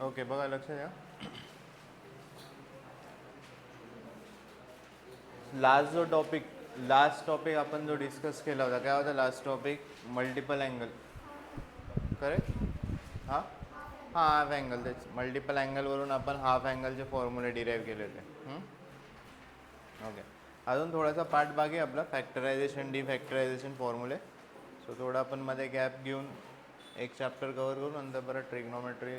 Okay, बघा लक्ष द्या. लास्ट टॉपिक आपण जो डिस्कस केला होता, काय होता last topic? Multiple angle. Correct? हां हां, हाफ अँगल. तेच मल्टिपल अँगलवरून आपण हाफ अँगलचे फॉर्म्युले डिराईव्ह केले होते. ओके, अजून थोडासा पार्ट बाकी आपला, फॅक्टरायझेशन, डिफॅक्टरायझेशन फॉर्म्युले. सो थोडा आपण मध्ये गॅप घेऊन एक चॅप्टर कवर करू, नंतर परत ट्रिग्नोमेट्री,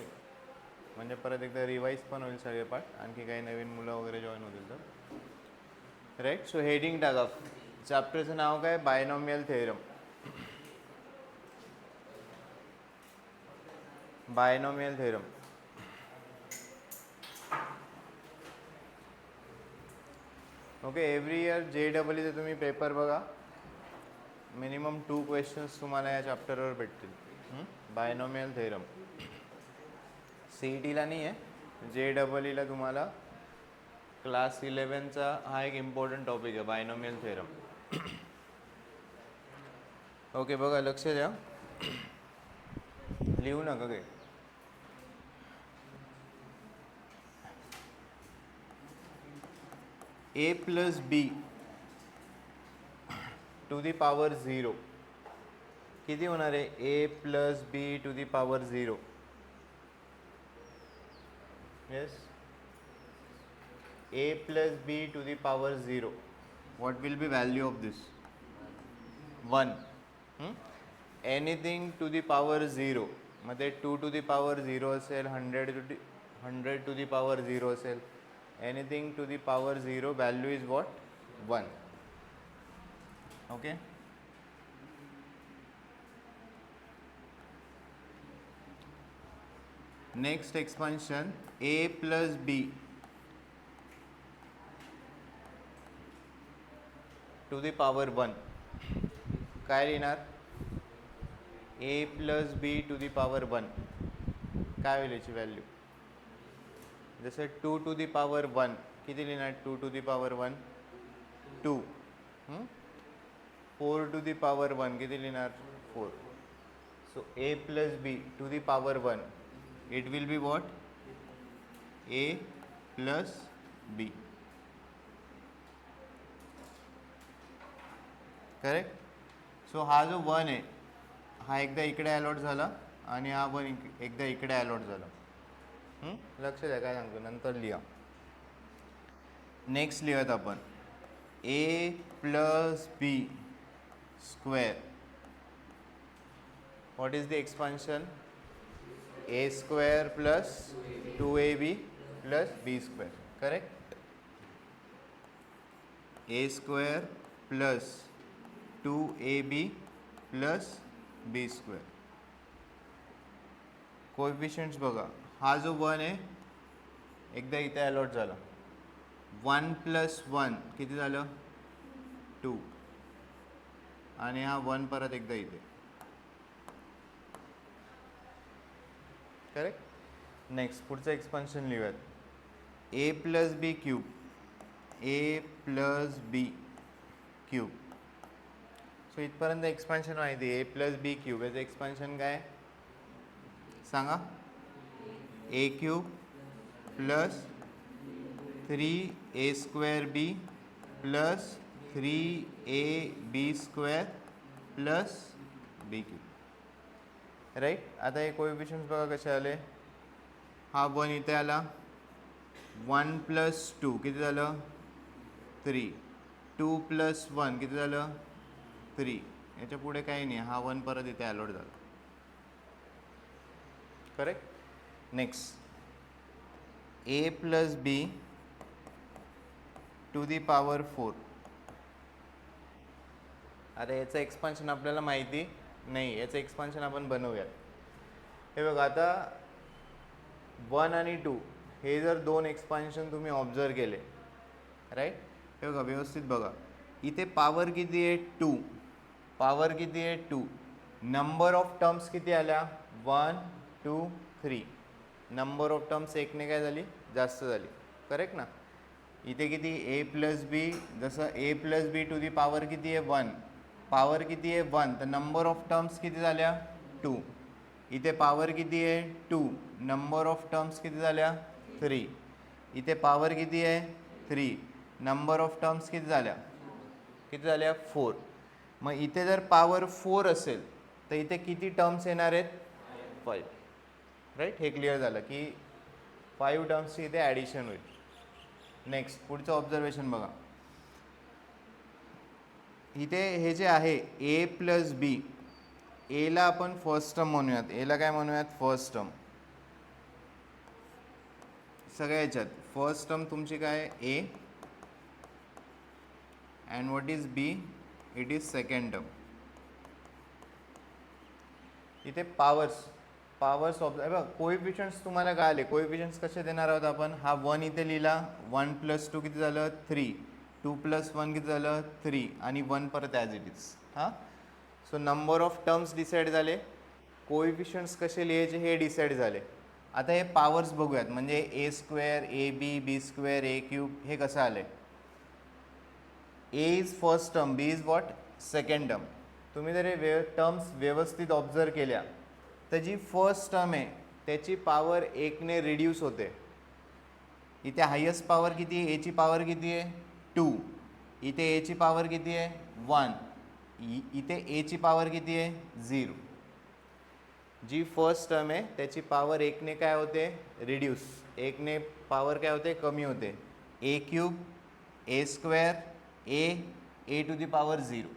म्हणजे परत एकदा रिवाईज पण होईल सगळे पार्ट, आणखी काही नवीन मुलं वगैरे जॉईन होतील तर. राईट, सो हेडिंग टाका. चॅप्टरचं नाव काय? Binomial theorem. Binomial theorem. Okay, every year JEEचे तुम्ही पेपर बघा, मिनिमम 2 क्वेश्चन्स तुम्हाला या चॅप्टरवर भेटतील. बायनॉमियल थेरम CETला नाही आहे, JEEला तुम्हाला क्लास 11चा हा एक इम्पॉर्टंट टॉपिक आहे, बायनॉमियल थेरम. ओके, बघा लक्ष द्या, लिहू नका काही. A plus B to the power 0 किती होणार आहे? A plus B to the power 0. Yes, A plus B to the power 0. What will be value of this? 1. Anything to the power 0 मध्ये 2 टू दी पॉवर 0 असेल, 100 to the power 0 असेल. Anything to the power 0 value is what? 1. Okay, next expansion, A plus B to the power 1. काय लिहिणार? A plus B to the power 1. काय होईल याची value? जसं 2 to the power 1 किती लिहिणार? 2 to the power 1 2. 4 to the power 1 किती लिहिणार? 4. So A plus B to the power 1, it will be what? A plus B. Correct? So हा जो 1 आहे, हा एकदा इकडे अलॉट झाला आणि हा 1 एकदा इकडे अलॉट झाला. लक्ष द्या काय सांगतो, नंतर लिहा. नेक्स्ट लिहत आपण A plus B square. What is the expansion? A square plus 2AB plus B square. Correct? A square plus 2AB plus B square. Coefficients बघा, हा जो 1 आहे एकदा इथे अलॉट झाला. 1 प्लस 1 किती झालं? 2. आणि हा 1 परत एकदा इथे. करेक्ट? नेक्स्ट पुढचं एक्सपान्शन लिहूयात. A plus B cube. A plus B cube. So इथपर्यंत एक्सपान्शन माहिती आहे. A प्लस B क्यूब याचं एक्सपान्शन काय सांगा? A cube plus 3A square B plus 3AB square plus B cube. Right? आता हे कोएफिशियंट्स बघा कसे आले. हा 1 इथे आला. 1 प्लस 2 किती झालं? 3. 2 प्लस 1 किती झालं? 3. याच्या पुढे काही नाही, हा 1 परत इथे अलॉट झाला. Correct? Next, A plus B to the power 4. आता याचं एक्सपान्शन आपल्याला माहिती नाही, याचं एक्सपान्शन आपण बनवूयात. हे बघा, आता 1 आणि 2 हे जर 2 एक्सपान्शन तुम्ही ऑब्झर्व केले, राईट? हे बघा व्यवस्थित बघा, इथे पॉवर किती आहे? 2. पॉवर किती आहे? 2. नंबर ऑफ टर्म्स किती आल्या? 1 2 3. नंबर ऑफ टर्म्स एकने काय झाली? जास्त झाली. करेक्ट ना? इथे किती? A प्लस B, जसं A plus B to the power किती आहे? 1. पॉवर किती आहे? 1. तर नंबर ऑफ टर्म्स किती झाल्या? 2. इथे पॉवर किती आहे 2, नंबर ऑफ टर्म्स किती झाल्या 3, इथे पॉवर किती आहे 3, नंबर ऑफ टर्म्स किती झाल्या 4. मग इथे जर पॉवर 4 असेल तर इथे किती टर्म्स येणार आहेत 5. राईट, हे क्लिअर झालं की 5 टर्म्सची इथे ॲडिशन होईल. नेक्स्ट पुढचं ऑब्झर्वेशन बघा. इथे हे जे आहे ए प्लस बी, एला आपण फर्स्ट टर्म म्हणूयात. एला काय म्हणूयात फर्स्ट टर्म. सगळ्या ह्याच्यात फर्स्ट टर्म तुमची काय A and what is B, it is second term. इथे पावर्स ऑब्झर्व बघा. कोएफिशियंट्स तुम्हाला काय आले, कोएफिशियंट्स कसे देणार आहोत आपण. हा 1 इथे लिहिला, 1 + 2 किती झालं 3, 2 + 1 किती झालं 3 आणि 1 परत ॲज इट इज. हां, so number of terms decide झाले, कोएफिशियंट्स कसे लिहायचे हे डिसाईड झाले. आता हे पॉवर्स बघूयात. म्हणजे a², ab, b², a³ हे कसं आलं आहे. A is first term, B is what second term. तुम्ही जर हे टर्म्स व्यवस्थित ऑब्झर्व केल्या तर जी फर्स्ट टर्म आहे त्याची पॉवर 1ने रिड्यूस होते. इथे हायेस्ट पॉवर किती आहे, एची पॉवर किती आहे 2, इथे एची पॉवर किती आहे 1, इथे एची पॉवर किती आहे 0. जी फर्स्ट टर्म आहे त्याची पॉवर 1ने काय होते रिड्यूस, 1ने पॉवर काय होते कमी होते. a³ a², a to the power 0.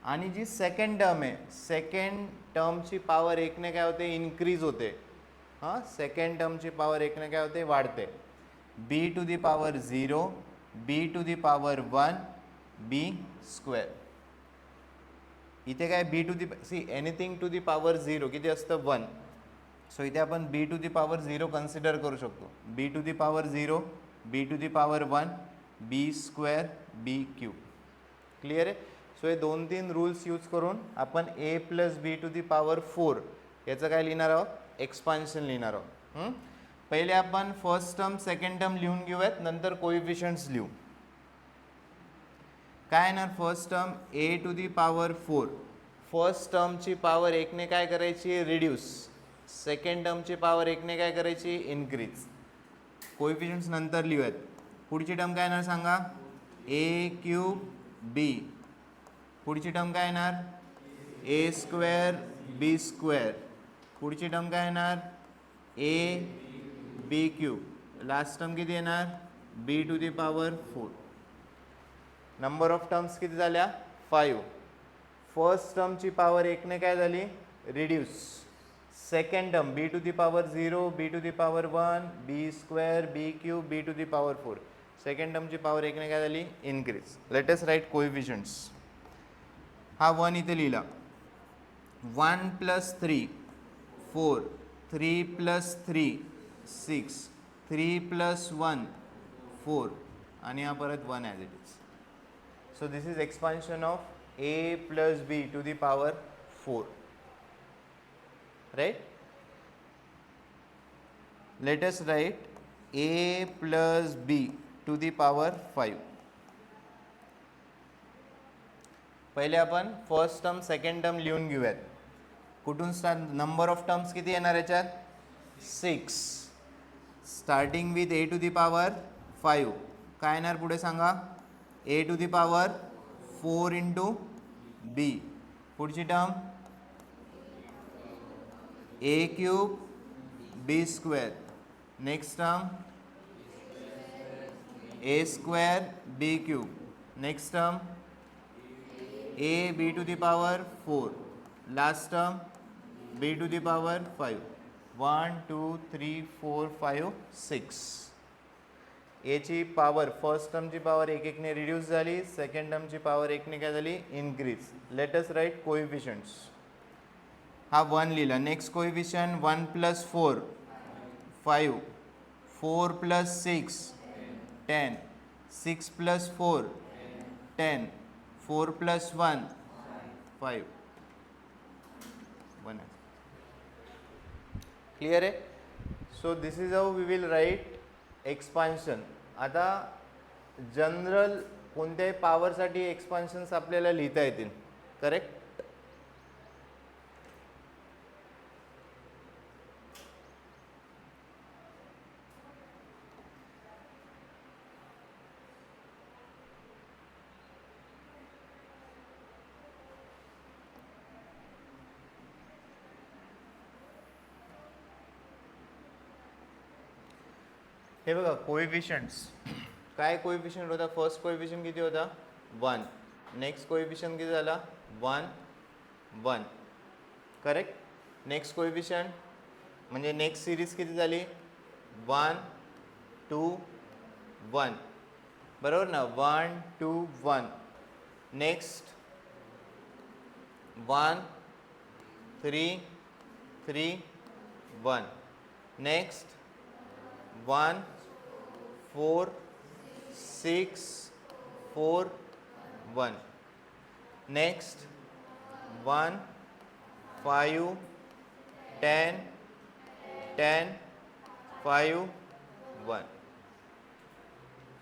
आणि जी सेकंड टर्म आहे, सेकंड टर्मची पॉवर 1ने काय होते इन्क्रीज होते. हां, सेकंड टर्मची पॉवर 1ने काय होते वाढते. b to the power 0, b to the power 1, b². इथे काय b to the anything to the power 0 किती असतं 1. सो इथे आपण b to the power 0 consider करू शकतो. b to the power 0, b to the power 1, b² b³. Clear आहे. So हे 2-3 रूल्स यूज करून आपण a + b to the power 4 याचं काय लिहिणार आहोत, एक्सपान्शन लिहिणार आहोत. पहिले आपण फर्स्ट टर्म सेकंड टर्म लिहून घेऊयात, नंतर कोएफिशियंट्स लिहू. काय येणार first term a to the power 4. First टर्मची पॉवर 1ने काय करायची रिड्यूस, सेकंड टर्मची पॉवर 1ने काय करायची इन्क्रीज. कोएफिशियंट्स नंतर लिहूयात. पुढची टर्म काय येणार सांगा a³ b. पुढची टर्म काय येणार a² b². पुढची टर्म काय येणार a b³. लास्ट टर्म किती येणार b to the power 4. Number of terms किती झाल्या 5. फर्स्ट टर्मची पॉवर 1ने काय झाली reduce, second term b to the power 0, b to the power 1, b² b³ b to the power 4. Second टर्मची power 1ने काय झाली increase. Let us write coefficients. हा 1 इथे लिहिला, 1 + 3 4, 3 + 3 6, 3 + 1 4 आणि हा परत 1 as it is. So this is expansion of a + b to the power 4. Right. Let us write a + b to the power 5. पहिले आपण फर्स्ट टर्म सेकंड टर्म लिहून घेऊयात. कुठून स्टार्ट, नंबर ऑफ टर्म्स किती येणार याच्यात 6. Starting with a to the power 5. काय येणार पुढे सांगा a to the power 4 into b. पुढची term a³ b². Next term a² b³. Next term a b to the power 4. Last term b to the power 5. 1 2 3 4 5 6. एची power first टर्मची power 1 ने reduce झाली, second टर्मची power 1 ने काय झाली increase. Let us write coefficients. हा 1 लिहिला. Next coefficient 1 + 4 5, 4 + 6 10, 6 + 4 10, 4 + 1 5 1. क्लिअर आहे. So this is how we will write expansion. आता जनरल कोणत्याही पॉवरसाठी एक्सपान्शन्स आपल्याला लिहिता येतील. करेक्ट. हे बघा कोएफिशियंट्स, काय कोएफिशियंट होता, फर्स्ट कोएफिशियंट किती होता 1, नेक्स्ट कोएफिशियंट किती झाला 1 1, करेक्ट. नेक्स्ट कोएफिशियंट म्हणजे नेक्स्ट सिरीज किती झाली 1 2 1, बरोबर ना, 1 2 1. Next 1 3 3 1. Next 1 4 6 4 1. Next 1 5 10 10 5 1.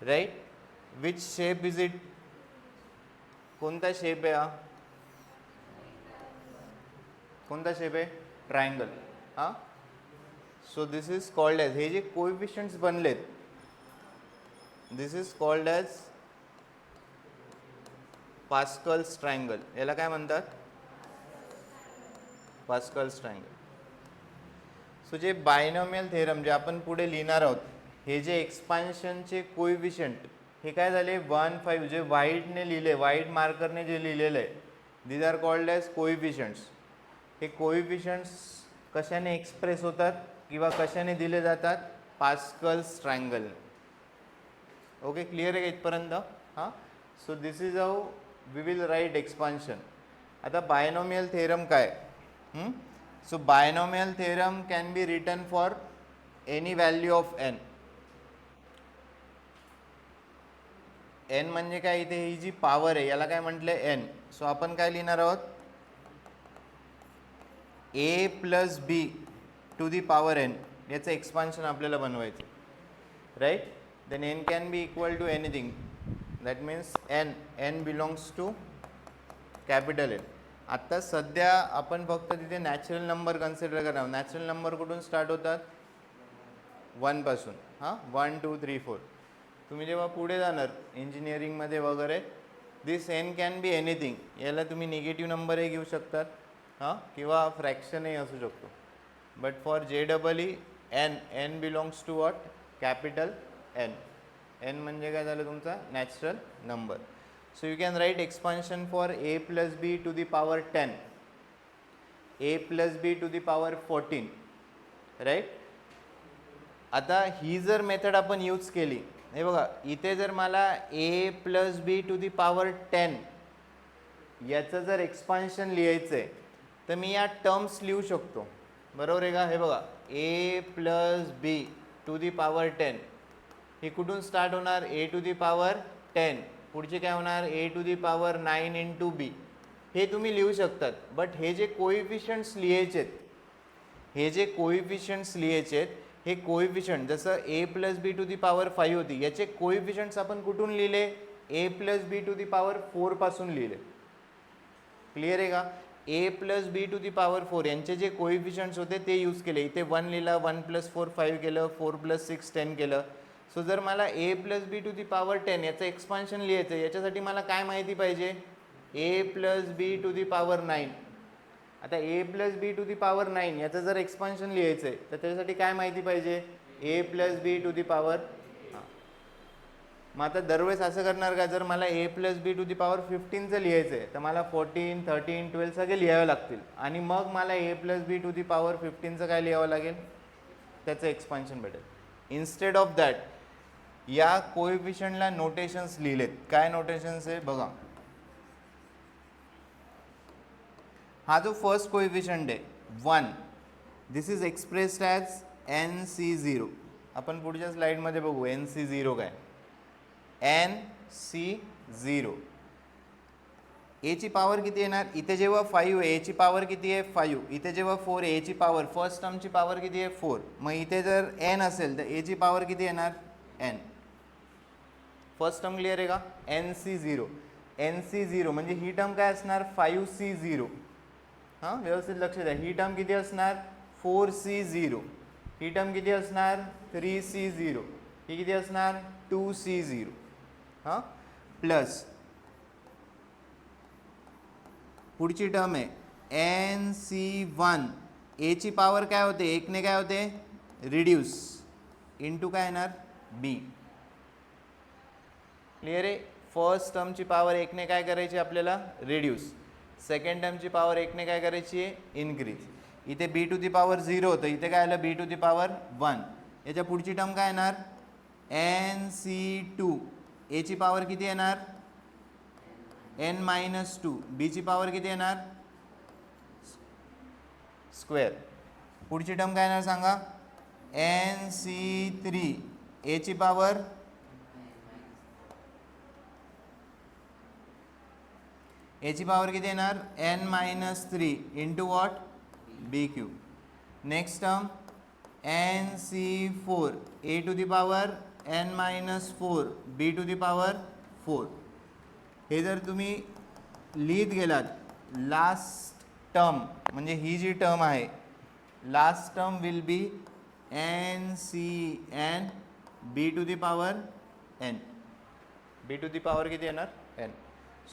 Right. Which shape is it, कोणता शेप आहे हा, कोणता शेप आहे, ट्रायंगल. हां, so this is called as, हे जे कोएफिशियंट्स बनलेत this is called as Pascal's triangle. याला काय म्हणतात, पास्कल्स ट्रायंगल. सो जे बायनॉमियल थेरम जे आपण पुढे लिहिणार आहोत, हे जे एक्सपान्शनचे कोएफिशियंट हे काय झाले 1 5, जे व्हाईटने लिहिले, व्हाईट मार्करने जे लिहिलेलं आहे दीज आर कॉल्ड ॲज कोएफिशियंट्स. हे कोएफिशियंट्स कशाने एक्सप्रेस होतात किंवा कशाने दिले जातात, पास्कल्स ट्रायंगल. ओके, क्लिअर आहे का इथपर्यंत. हां, so this is how we will write expansion. आता बायनॉमियल थेरम काय, so binomial theorem can be written for any value of N. N म्हणजे काय, इथे ही जी पॉवर आहे याला काय म्हटलं एन. सो आपण काय लिहिणार आहोत, A plus B to the power N, याचं एक्सपान्शन आपल्याला बनवायचं, right. Then N can be equal to anything, that means N, N belongs to capital N. आत्ता सध्या आपण फक्त तिथे नॅचरल नंबर कन्सिडर करणार. नॅचरल नंबर कुठून स्टार्ट होतात, 1 पासून. हां, 1 2 3 4. तुम्ही जेव्हा पुढे जाणार इंजिनिअरिंगमध्ये वगैरे, दिस एन कॅन बी एनिथिंग, याला तुम्ही निगेटिव्ह नंबरही घेऊ शकतात, हां, किंवा फ्रॅक्शनही असू शकतो. But for JEE N, N belongs to what, capital N. N म्हणजे काय झालं तुमचा natural number. So you can write expansion for A plus B to the power 10, A plus B to the power 14, right. आता ही जर method आपण use केली, हे बघा इथे जर मला A plus B to the power 10 याचं जर एक्सपान्शन लिहायचं आहे तर मी या टर्म्स लिहू शकतो, बरोबर आहे का. हे बघा A plus B to the power 10, हे कुठून स्टार्ट होणार, ए टू दी पॉवर 10, पुढचे काय होणार ए टू दी पॉवर 9 इंटू बी. हे तुम्ही लिहू शकतात. बट हे जे कोएफिशियंट्स लिहायचे आहेत, हे जे कोएफिशियंट्स लिहायचे आहेत, हे कोएफिशियंट जसं A plus B to the power 5 होती, याचे कोएफिशियंट्स आपण कुठून लिहिले, A plus B to the power 4 पासून लिहिले. क्लिअर आहे का. A plus B to the power 4 यांचे जे कोएफिशियंट्स होते ते यूज केले. इथे 1 लिहिला, 1 + 4 5 केलं, 4 + 6 10 केलं. सो जर मला A plus B to the power 10 याचं एक्सपान्शन लिहायचं आहे, याच्यासाठी मला काय माहिती पाहिजे, A plus B to the power 9. आता A plus B to the power 9 याचं जर एक्सपान्शन लिहायचं आहे तर त्याच्यासाठी काय माहिती पाहिजे, A plus B to the power. मग आता दरवेळेस असं करणार का, जर मला A plus B to the power 15चं लिहायचं आहे तर मला 14 13 12 सगळे लिहावे लागतील, आणि मग मला A plus B to the power 15चं काय लिहावं लागेल, त्याचं एक्सपान्शन भेटेल. इन्स्टेड ऑफ दॅट या कोएफिशियंटला नोटेशन्स लिहिलेत. काय नोटेशन्स आहे बघा. हा जो फर्स्ट कोएफिशियंट आहे 1, दिस इज एक्सप्रेस्ड ॲज NC0. आपण पुढच्या स्लाइडमध्ये बघू NC0 काय, NC0. ए ची पॉवर किती येणार, इथे जेव्हा 5 आहे ए ची पॉवर किती आहे 5, इथे जेव्हा 4 ए ची पॉवर, फर्स्ट टर्मची पॉवर किती आहे 4. मग इथे जर n असेल तर ए ची पॉवर किती येणार n. फर्स्ट टर्म क्लिअर आहे का, NC0. NC0 म्हणजे ही टर्म काय असणार 5C0. हां, व्यवस्थित लक्ष द्या. ही टर्म किती असणार 4C0. ही टर्म किती असणार 3C0. ही किती असणार 2C0. हां, प्लस पुढची टर्म आहे NC1. ए ची पॉवर काय होते, 1 ने काय होते रिड्यूस, इंटू काय येणार बी. क्लिअर आहे. फर्स्ट टर्मची पॉवर 1 ने काय करायची आपल्याला, रिड्यूस. सेकंड टर्मची पॉवर 1 ने काय करायची आहे, इन्क्रीज. इथे बी टू दी पॉवर 0 होतं, इथे काय आलं बी टू दी पॉवर 1. याच्या पुढची टर्म काय येणार, NC2. एची पॉवर किती येणार, n-2. बीची पॉवर किती येणार, स्क्वेअर. पुढची टर्म काय येणार सांगा, NC3. एची पॉवर एची पॉवर किती येणार, n-3 into what, B cube. Next term NC4. A to the power n-4 B to the power 4. हे जर तुम्ही लिहित गेलात, लास्ट टर्म म्हणजे ही जी टर्म आहे, last term will be NCn B to the power n. B to the power किती येणार, n.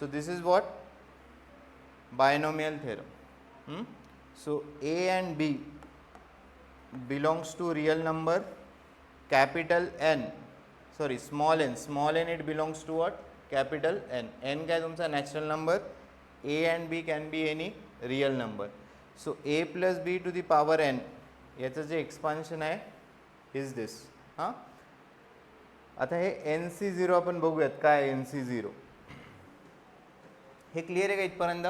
So this is what binomial theorem. So A and B belongs to real number capital N, sorry small n it belongs to what, capital N. N काय तुमचा natural number, A and B can be any real number. So A plus B to the power n याचं जे expansion आहे is this. हां, आता हे NC0 आपण बघूयात काय NC0. हे क्लिअर आहे का इथपर्यंत.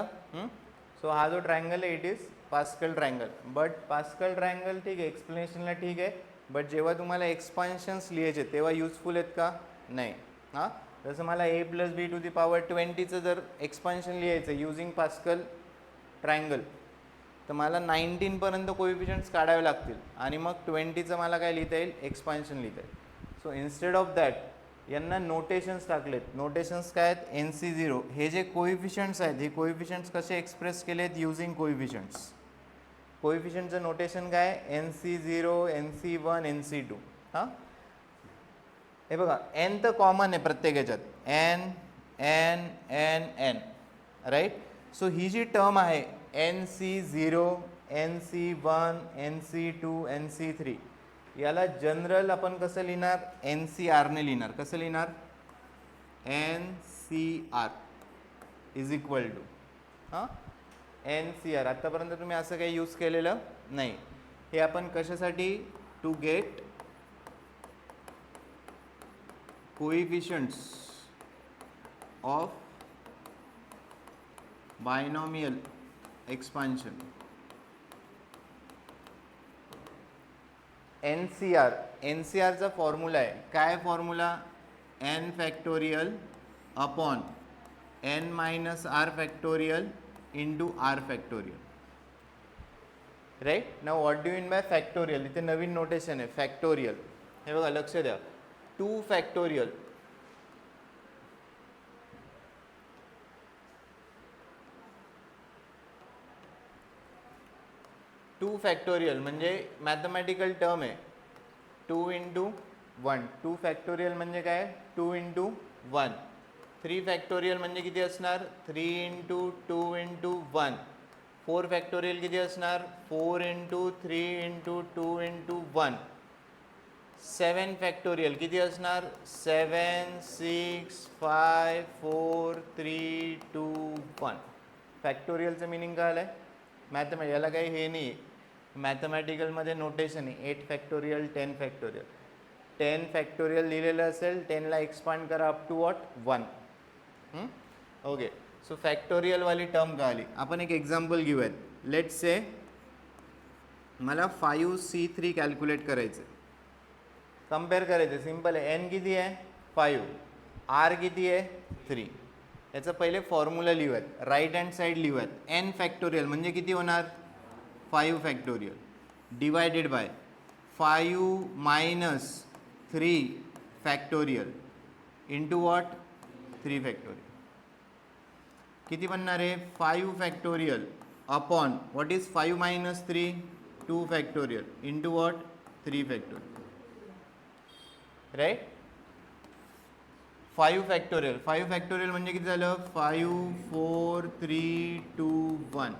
सो हा जो ट्रायंगल आहे it is pascal triangle. But pascal triangle ठीक आहे, एक्सप्लेनेशनला ठीक आहे, बट जेव्हा तुम्हाला एक्सपान्शन्स लिहायचे तेव्हा युजफुल आहेत का, नाही. हां, जसं मला A plus B to the power 20चं जर एक्सपान्शन लिहायचं युजिंग पास्कल ट्रायंगल तर मला 19पर्यंत कोएफिशियंट्स काढावे लागतील आणि मग 20चं मला काय लिहिता येईल, एक्सपान्शन लिहिता येईल. सो इन्स्टेड ऑफ दॅट यांना नोटेशन्स टाकलेत. नोटेशन्स काय आहेत, NC0. हे जे कोएफिशियंट्स आहेत हे कोएफिशियंट्स कसे एक्सप्रेस केलेत, युजिंग कोएफिशियंट्स. कोएफिशियंटचं नोटेशन काय, NC0, NC1, NC2. हां, हे बघा n तर कॉमन आहे प्रत्येक ह्याच्यात, n n n n right. So ही जी टर्म आहे NC0, NC1, NC2, NC3 याला जनरल आपण कसं लिहिणार, NCR ने लिहिणार. कसं लिहिणार, NCR इज इक्वल टू हां NCR. आत्तापर्यंत तुम्ही असं काही यूज केलेलं नाही. हे आपण कशासाठी, to get coefficients of binomial expansion. NCRचा फॉर्म्युला आहे काय, formula n factorial upon n minus r factorial into r factorial. Right. Now what do mean by factorial, इथे नवीन नोटेशन आहे फॅक्टोरियल. हे बघा लक्ष द्या, 2 फॅक्टोरियल. टू फॅक्टोरियल म्हणजे मॅथमॅटिकल टर्म आहे, 2 इंटू 1. 2 फॅक्टोरियल म्हणजे काय, 2 इंटू 1. 3 फॅक्टोरियल म्हणजे किती असणार, 3 इंटू 2 इंटू 1. 4 फॅक्टोरियल किती असणार, 4 इंटू 3 इंटू 2 इंटू 1. 7 फॅक्टोरियल किती असणार, 7 6 5 4 3 2 1. फॅक्टोरियलचं मिनिंग काय आलं आहे, मॅथमॅटिक. याला काही हे नाही, मॅथमॅटिकलमध्ये नोटेशन आहे 8 फॅक्टोरियल 10 फॅक्टोरियल. 10 फॅक्टोरियल लिहिलेलं असेल, 10ला एक्सपांड करा up to what 1. Okay. So फॅक्टोरियलवाली टर्म का आली. आपण एक एक्झाम्पल घेऊयात. लेट से मला 5C3 कॅल्क्युलेट करायचं, कम्पेअर करायचं. सिम्पल आहे. n किती आहे 5, r किती आहे 3. याचं पहिले फॉर्म्युला लिहूयात, राईट हँड साईड लिहूयात. n फॅक्टोरियल म्हणजे किती होणार, 5 factorial divided by 5 minus 3 factorial into what 3 factorial. किती बनणार आहे, 5 factorial upon what is 5 minus 3, 2 factorial into what 3 factorial. Right. 5 factorial, 5 factorial म्हणजे किती झालं, 5 4 3 2 1.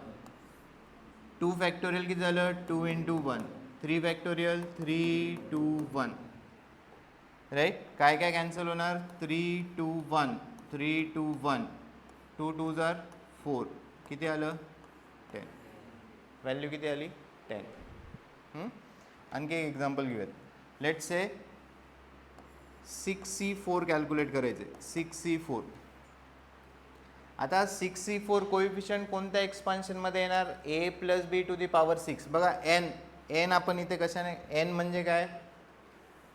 2 फॅक्टोरियल किती झालं, 2 इंटू 1. 3 फॅक्टोरियल 3 2 1. राईट. काय काय कॅन्सल होणार, 3 2 1, 3 2 1, 2 2 जार 4, किती आलं 10. व्हॅल्यू किती आली 10. आणखी एक एक्झाम्पल घेऊयात. लेट से 6C4 कॅल्क्युलेट करायचे. 6C4. आता 6C4 कोइफिशियंट कोणत्या एक्सपान्शनमध्ये येणार, a plus B to the power 6. बघा n आपण इथे कशाने, n म्हणजे काय,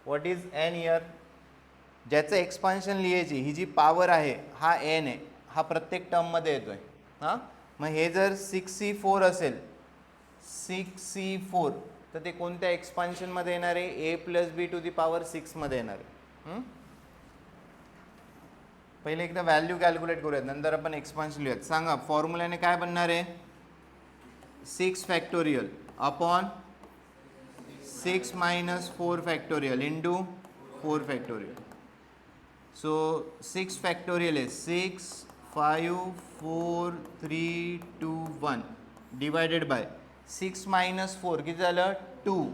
व्हॉट इज n इयर, ज्याचं एक्सपान्शन लिहायची ही जी पॉवर आहे हा n आहे, हा प्रत्येक टर्ममध्ये येतोय. हां, मग हे जर 6C4 असेल, 6C4, तर ते कोणत्या एक्सपान्शनमध्ये येणार आहे, a plus B to the power 6 मध्ये येणार आहे. पहिले एकदा व्हॅल्यू कॅल्क्युलेट करूयात, नंतर आपण एक्सपान्शन लिहूयात. सांगा फॉर्म्युल्याने काय बनणार आहे, 6 factorial upon 6 minus 4 factorial into 4 factorial. So 6 factorial आहे 6 5 4 3 2 1 डिवायडेड बाय 6 मायनस 4 किती झालं 2,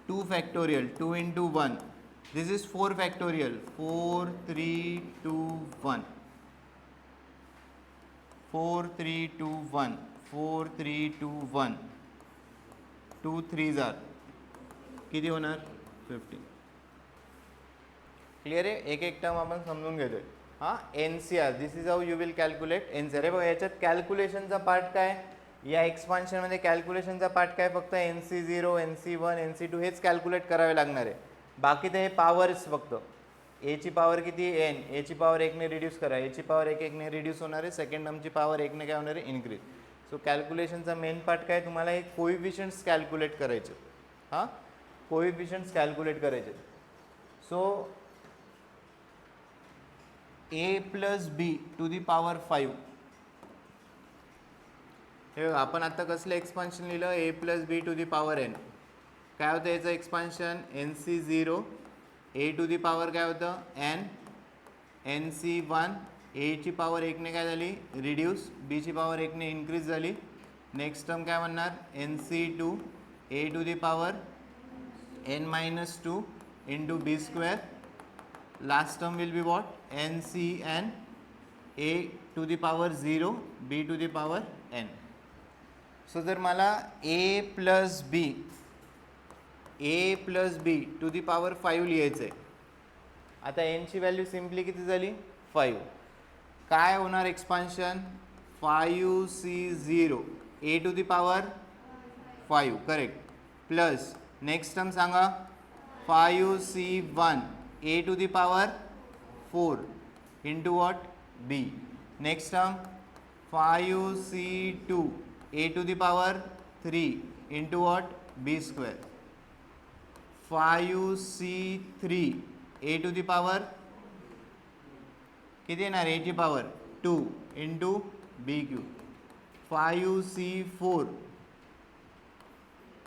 2 factorial 2 into 1, this is 4 factorial 4 3 2 1, 4 3 2 1, 4 3 2 1, 2 3 जार किती होणार 15. क्लिअर आहे. एक एक टर्म आपण समजून घेतोय. हां, NCR, this is how you will calculate NCR. बघा याच्यात कॅल्क्युलेशनचा पार्ट काय, या एक्सपान्शनमध्ये कॅल्क्युलेशनचा पार्ट काय, फक्त NC0 NC1 NC2 हेच कॅल्क्युलेट करावे लागणार आहे. बाकी ते हे पॉवर्स फक्त, ए ची पॉवर किती n, ए ची पॉवर 1 ने रिड्यूस करा, ए ची पॉवर 1 ने रिड्यूस होणार आहे, सेकंड टर्मची पॉवर 1 ने काय होणार आहे इन्क्रीज. सो कॅल्क्युलेशनचा मेन पार्ट काय, तुम्हाला हे कोइफिशियंट्स कॅल्क्युलेट करायचे. हां, कोइफिशियंट्स कॅल्क्युलेट करायचे. So a plus B to the power 5, हे आपण आता कसलं एक्सपान्शन लिहिलं, a plus B to the power n. काय होतं याचं expansion, NC0, a to the power काय होतं n, NC1, a ची पॉवर 1 ने काय झाली रिड्यूस, b ची पॉवर 1 ने इन्क्रीज झाली. नेक्स्ट टर्म काय म्हणणार, NC2, a to the power n minus 2 into B square. Last term will be what, NCn, a to the power 0, b to the power n. So जर मला a plus B to the power 5 लिहायचं आहे, आता n ची value simply किती झाली 5. काय होणार expansion, 5C0 a to the power 5, correct, plus next term सांगा 5C1 a to the power 4 into what b. Next term 5C2 a to the power 3 into what b square. 5C3 a to the power किती येणार, a ची power 2 into b cube. 5C4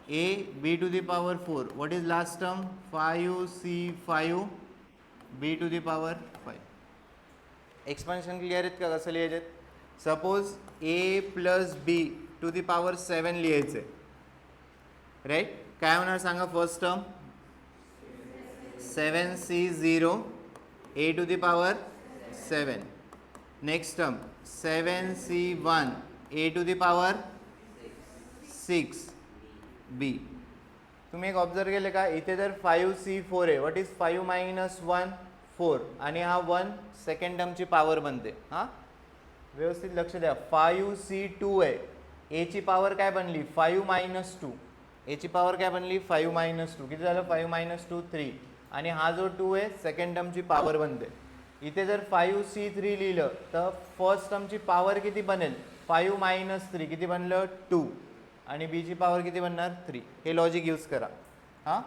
a b to the power 4, what is last term 5C5 b to the power 5. Expansion clear आहेत का, कसं लिहायचे. Suppose a plus B to the power 7 लिहायचं आहे, right. काय होणार सांगा, first term 7C0 a to the power 7. Next term 7C1 a to the power 6b. तुम्ही एक ऑब्झर्व केले का, इथे जर 5C4 आहे, व्हॉट इज 5 मायनस 1 4, आणि हा 1 सेकंड टर्मची पॉवर बनते. हां, व्यवस्थित लक्ष द्या. 5C2 आहे, a ची पॉवर काय बनली 5 मायनस 2, a ची पॉवर काय बनली 5 मायनस 2, किती झालं 5 मायनस 2 3, आणि हा जो 2 आहे सेकंड टर्मची पॉवर बनते. इथे जर 5C3 लिहिलं तर फर्स्ट टर्मची पॉवर किती बनेल 5 मायनस 3, किती बनलं 2, आणि b ची पॉवर किती बनणार 3. हे लॉजिक यूज करा. हां,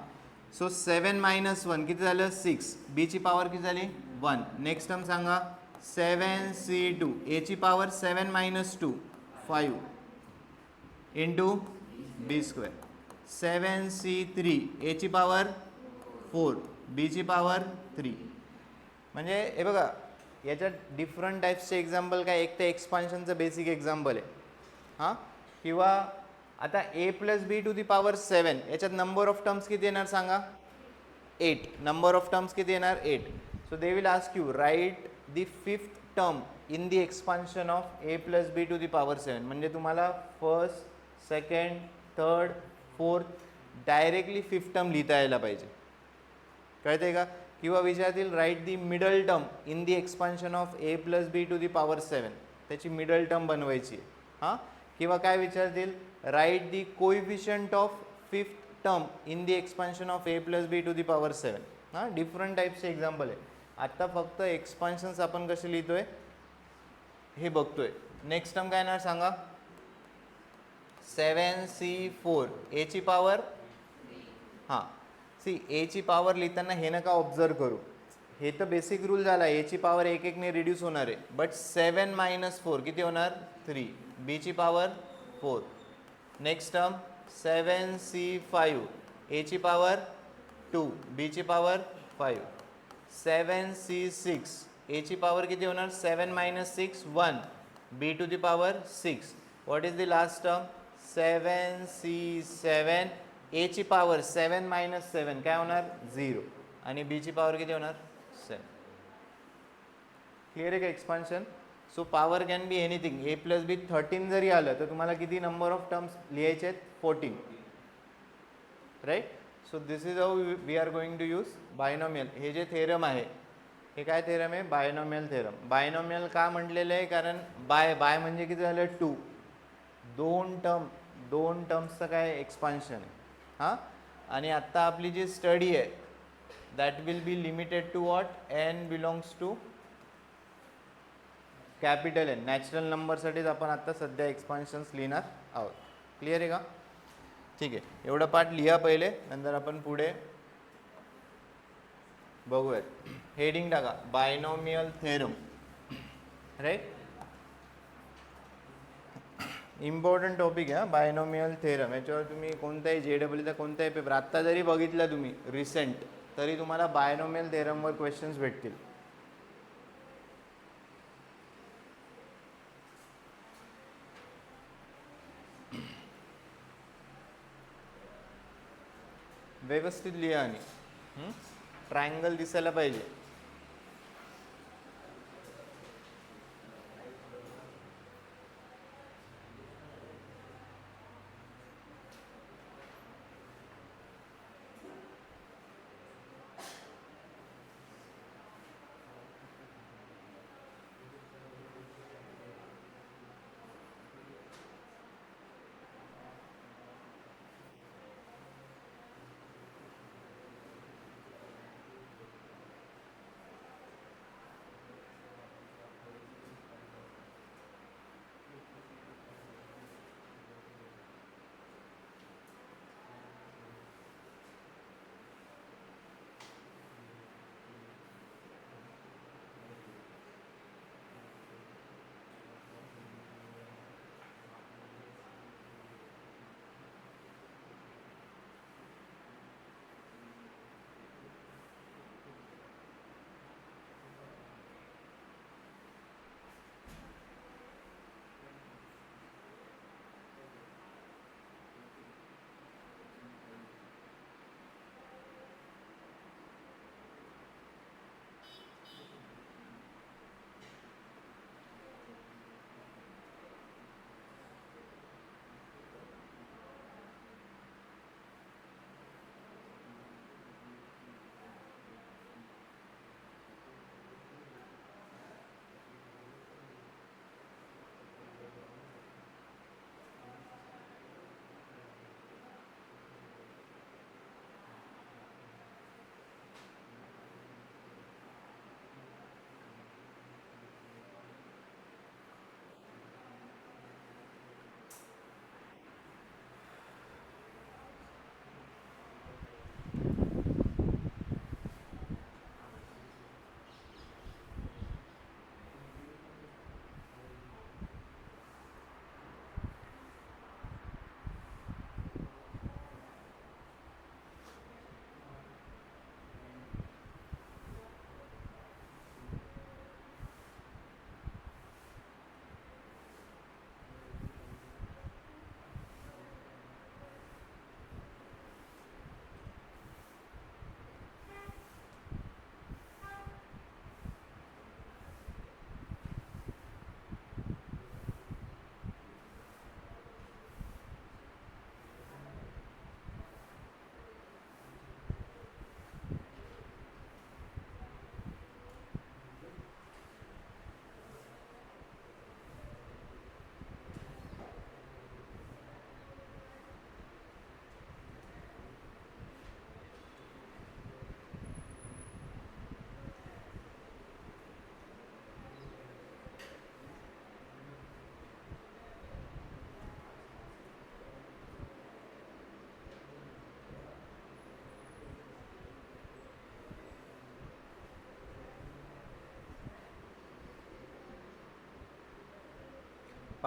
सो 7 मायनस 1 किती झालं 6, b ची पॉवर किती झाली 1. नेक्स्ट टर्म सांगा 7C2 a ची power 7 minus 2 5 into B square. 7C3 a ची पॉवर 4, b ची पॉवर 3. म्हणजे हे बघा याच्यात डिफरंट टाईप्सचे एक्झाम्पल काय, एक तर एक्सपान्शनचं बेसिक एक्झाम्पल आहे. हां, किंवा आता a plus B to the power 7 याच्यात नंबर ऑफ टर्म्स किती येणार सांगा, 8. नंबर ऑफ टर्म्स किती येणार 8. So they will ask you write the fifth term in the expansion of a plus B to the power 7. म्हणजे तुम्हाला first, second, third, fourth directly fifth term लिहिता यायला पाहिजे. कळते का? किंवा विचारतील write the middle term in the expansion of a plus B to the power 7. त्याची मिडल टर्म बनवायची आहे. हां, किंवा काय विचारतील write the coefficient of fifth term in the expansion of a plus B to the power 7. हां, different टाईप्सचे example आहे. आत्ता फक्त एक्सपान्शन्स आपण कसे लिहितोय हे बघतोय. नेक्स्ट टर्म काय येणार सांगा. 7c4 a ची पॉवर. हां, सी ए ची पॉवर लिहिताना हे नका ऑब्झर्व करू. हे तर बेसिक रूल झाला, ए ची पॉवर एक एकने रिड्यूस होणार आहे. बट 7 - 4 किती होणार 3. बी ची पॉवर 4. नेक्स्ट टर्म 7c5 ए ची पॉवर 2 बी ची पॉवर 5. 7c6 ए ची पॉवर किती होणार 7 - 6 1 B to the power 6. What is the last term 7c7 A ची पॉवर 7 - 7 काय होणार 0 आणि बी ची पॉवर किती होणार 7. क्लिअर आहे का expansion. So power can be anything. A plus b 13 जरी आलं तर तुम्हाला किती नंबर ऑफ टर्म्स लिहायचे आहेत 14. Right. So this is how we are going to use binomial. हे जे थेरम आहे हे काय थेरम आहे बायनॉमियल थेरम. बायनॉमियल का म्हटलेलं आहे कारण बाय म्हणजे किती झालं 2. दोन टर्म्सचं काय एक्सपान्शन आहे. हां, आणि आत्ता आपली जी स्टडी आहे that will be limited to what n belongs to capital N. Natural नंबरसाठीच आपण आत्ता सध्या एक्सपान्शन्स लिहिणार आहोत. क्लिअर आहे का. ठीक आहे, एवढं पार्ट लिहा पहिले, नंतर आपण पुढे बघूयात. हेडिंग टाका binomial theorem. Right, important topic आहे बायनॉमियल थेरम. याच्यावर तुम्ही कोणत्याही JEEचा कोणताही पेपर आत्ता जरी बघितला तुम्ही रिसेंट तरी तुम्हाला बायनॉमियल थेरमवर क्वेश्चन्स भेटतील. व्यवस्थित लिहा आणि ट्रायंगल दिसायला पाहिजे.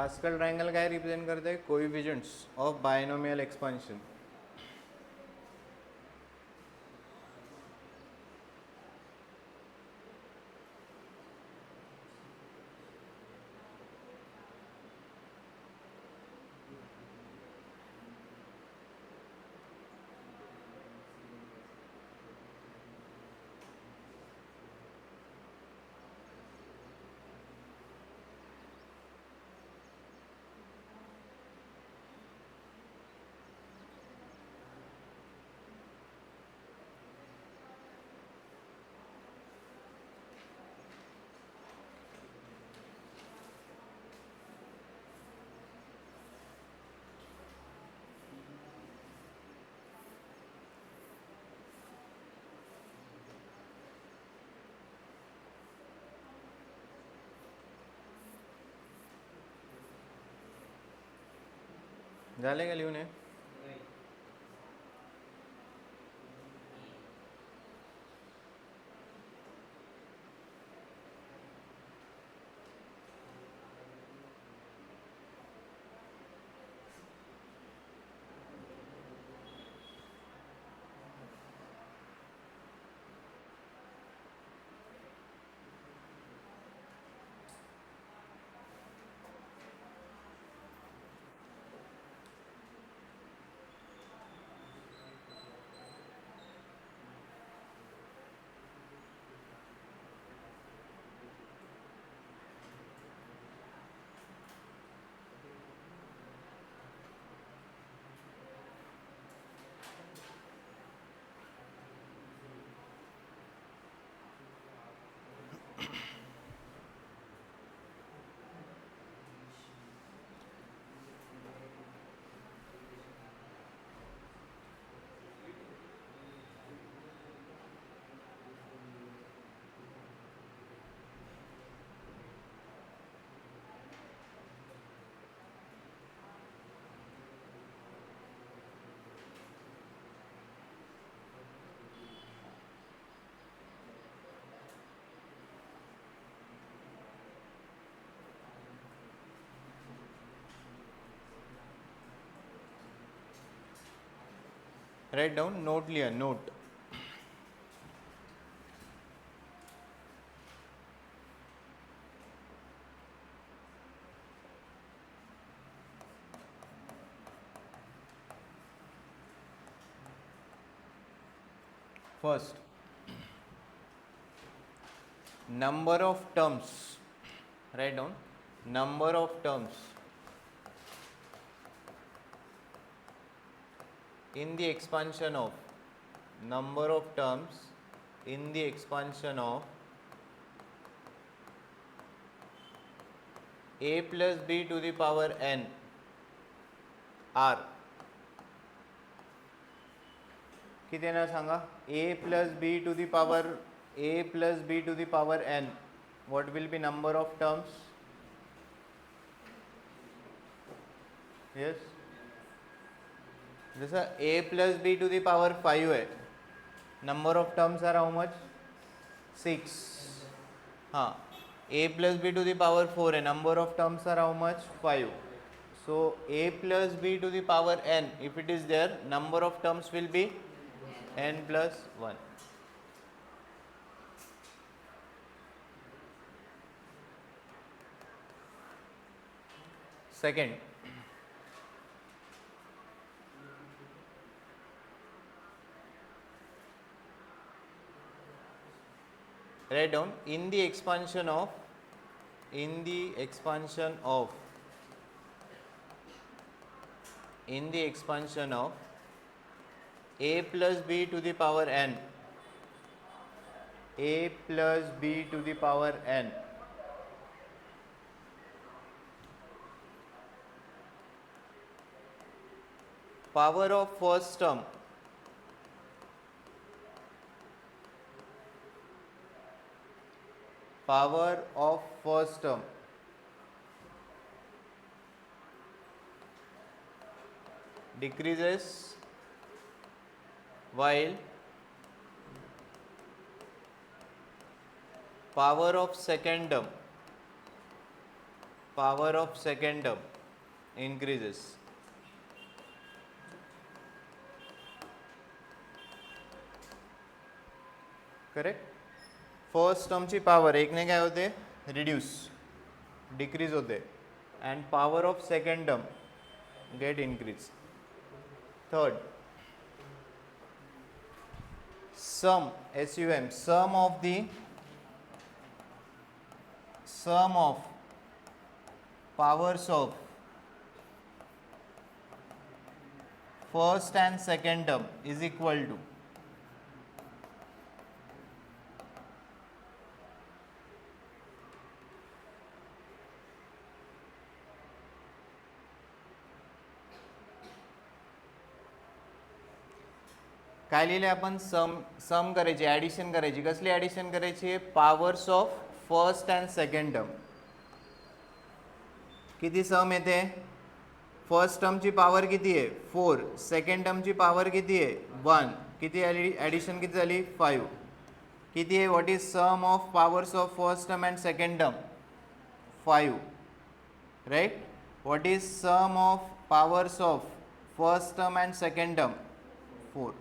पास्कल ट्रायंगल काय रिप्रेझेंट करते? कोइफिशियंट्स ऑफ बायनोमियल एक्सपान्शन. झाले का लिहून? राईट डाऊन, नोट लिहा, note. First, number of terms. Write down number of terms in the expansion of number of terms in the expansion of a plus b to the power n r. किती येणार सांगा? a plus b to the power n. What will be number of terms? Yes. जैसा a plus b to the power 5 है, number of terms are how much? 6. हाँ, a plus b to the power 4 है, number of terms are how much? 5. So a plus b to the power n, if it is there, number of terms will be n plus 1. Second, write down in the expansion of a plus b to the power n, power of first term decreases while power of second term power of second term increases. Correct. First टर्मची power एकने काय होते, reduce, decrease होते, and power of second term get increase. Third, sum, SUM, sum of powers of first and second term is equal to काय लिहिले आपण, सम करायची, addition करायची. कसली ॲडिशन करायची, powers of first and second term. किती सम येते, फर्स्ट टर्मची पॉवर किती आहे 4, सेकंड टर्मची पॉवर किती आहे 1, किती ॲडिशन किती झाली 5. किती आहे, what is sum of powers of first term and second term 5, right. What is sum of powers of first term and second term 4.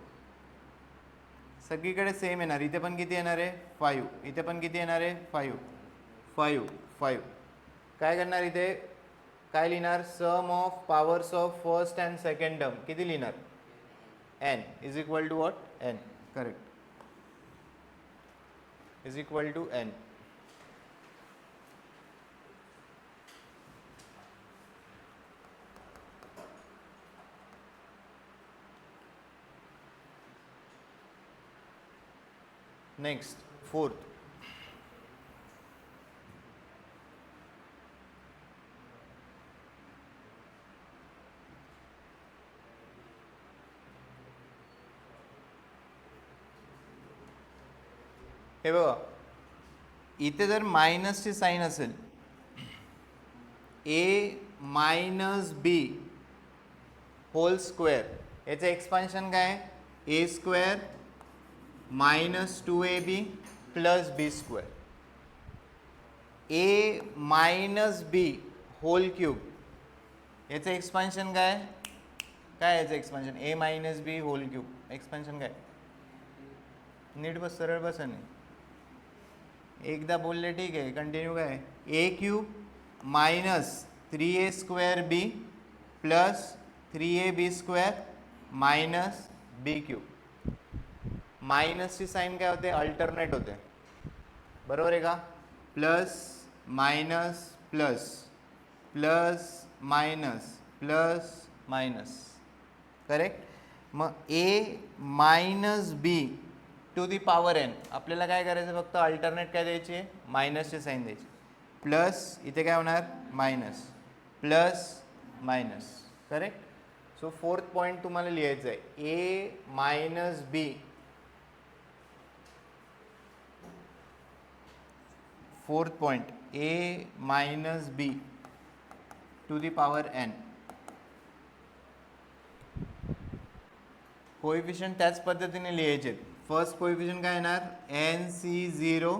सगळीकडे सेम येणार, इथे पण किती येणार आहे 5, इथे पण किती येणार आहे 5 5 5. काय करणार, इथे काय लिहिणार, sum of powers of first and second term किती लिहिणार, n is equal to what, n. Correct, is equal to n. Next, fourth, हे बघा, इथे जर मायनसची साईन असेल, a minus b whole square, याचं एक्सपान्शन काय, a square minus 2ab plus b square. a minus b whole cube, याचं expansion काय, काय याचं expansion, a minus b whole cube, expansion काय, नीट बस, सरळ बसा नाही, एकदा बोलले ठीक आहे, कंटिन्यू काय, a cube minus 3a square b plus 3ab square minus b cube. मायनसची साईन काय होते, अल्टरनेट होते, बरोबर आहे का, plus minus plus plus minus plus minus, correct. मग a minus b to the power n, आपल्याला काय करायचं, फक्त अल्टरनेट काय द्यायची, मायनसची साईन द्यायची, प्लस इथे काय होणार minus plus minus, correct. So fourth point तुम्हाला लिहायचं आहे, a minus b, fourth point, a minus b to the power n. Coefficient त्याच पद्धतीने लिहायचे. फर्स्ट कोएफिशियंट काय येणार, NC0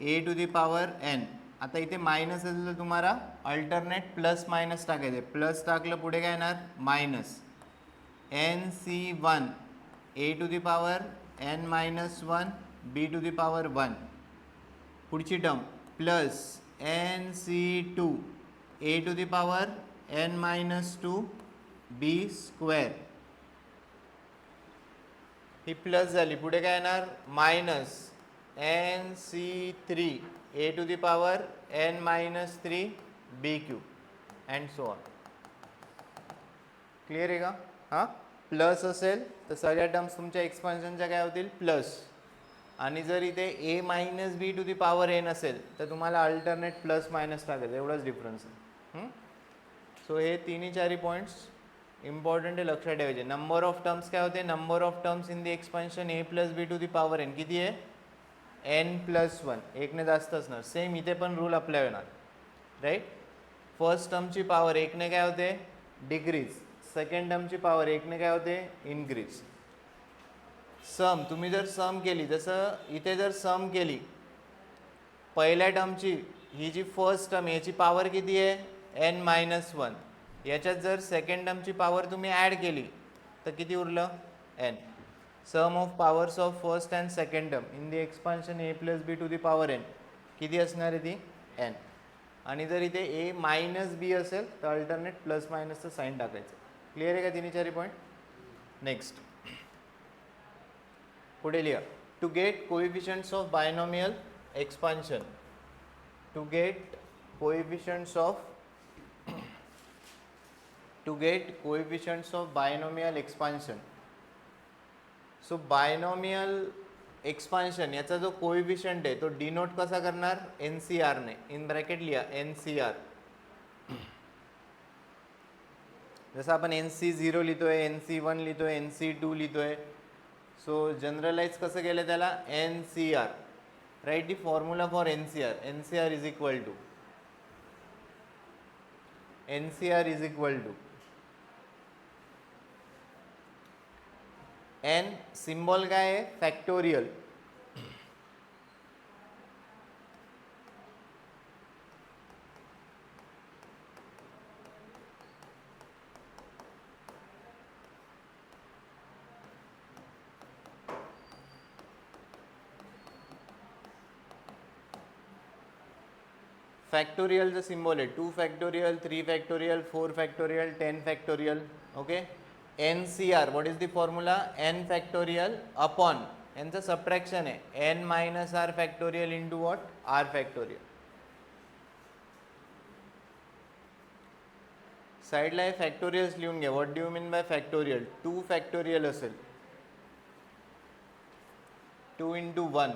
a to the power n. आता इथे मायनस असेल तर तुम्हाला अल्टरनेट प्लस मायनस टाकायचे, प्लस टाकलं पुढे काय येणार minus, NC1 a to the power n minus 1 b to the power 1. पुढची term plus NC2 a to the power n minus 2 b square. ही प्लस झाली, पुढे काय येणार minus NC3 a to the power n minus 3 b cube and so on. Clear आहे का. हां, plus असेल तर सगळ्या टर्म्स तुमच्या एक्सपान्शनच्या काय होतील प्लस, आणि जर इथे a minus B to the power n असेल तर तुम्हाला अल्टरनेट प्लस मायनस टाकायचं, एवढाच डिफरन्स आहे. सो हे तिन्ही चारी पॉईंट्स इम्पॉर्टंट आहे, लक्षात ठेवायचे. नंबर ऑफ टर्म्स काय होते, number of terms in the expansion a plus B to the power n किती आहे n प्लस 1, एकने जास्त असणार. सेम इथे पण रूल अप्लाय होणार, राईट. फर्स्ट टर्मची पॉवर एकने काय होते डिक्रीज, सेकंड टर्मची पॉवर एकने काय होते इन्क्रीज. सम तुम्ही जर सम केली, जसं इथे जर सम केली पहिल्या टर्मची, ही जी फर्स्ट टर्म याची पॉवर किती आहे एन मायनस वन. याच्यात जर सेकंड टर्मची पॉवर तुम्ही ॲड केली तर किती उरलं N. Sum of powers of first and second term in the expansion A plus B to the power N किती असणार आहे ती एन. आणि जर इथे ए मायनस बी असेल तर अल्टरनेट प्लस मायनसचं साईन टाकायचं. क्लिअर आहे का तिन्ही चारी पॉईंट. नेक्स्ट पुढे लिहा. To get coefficients of binomial expansion. To get coefficients of binomial expansion. So binomial expansion याचा जो कोएफिशियंट आहे तो डिनोट कसा करणार एन सी आर ने. इन ब्रॅकेट लिहा एन सी आर. जसं आपण एन सी झिरो लिहितोय, एन सी वन लिहितोय, एन सी टू लिहितोय. सो जनरलाइज कसं केलं त्याला N C R. Write the formula for N C R. N C R is equal to N symbol काय आहे फॅक्टोरियल. फॅक्टोरियलचं सिम्बॉल आहे 2 factorial, 3 factorial, 4 factorial, 10 factorial. Okay. N C R what is the formula N factorial upon यांचं subtraction आहे N minus R factorial into what R factorial. साईडला हे factorials लिहून घ्या. What do you mean by factorial. 2 factorial असेल 2 into 1.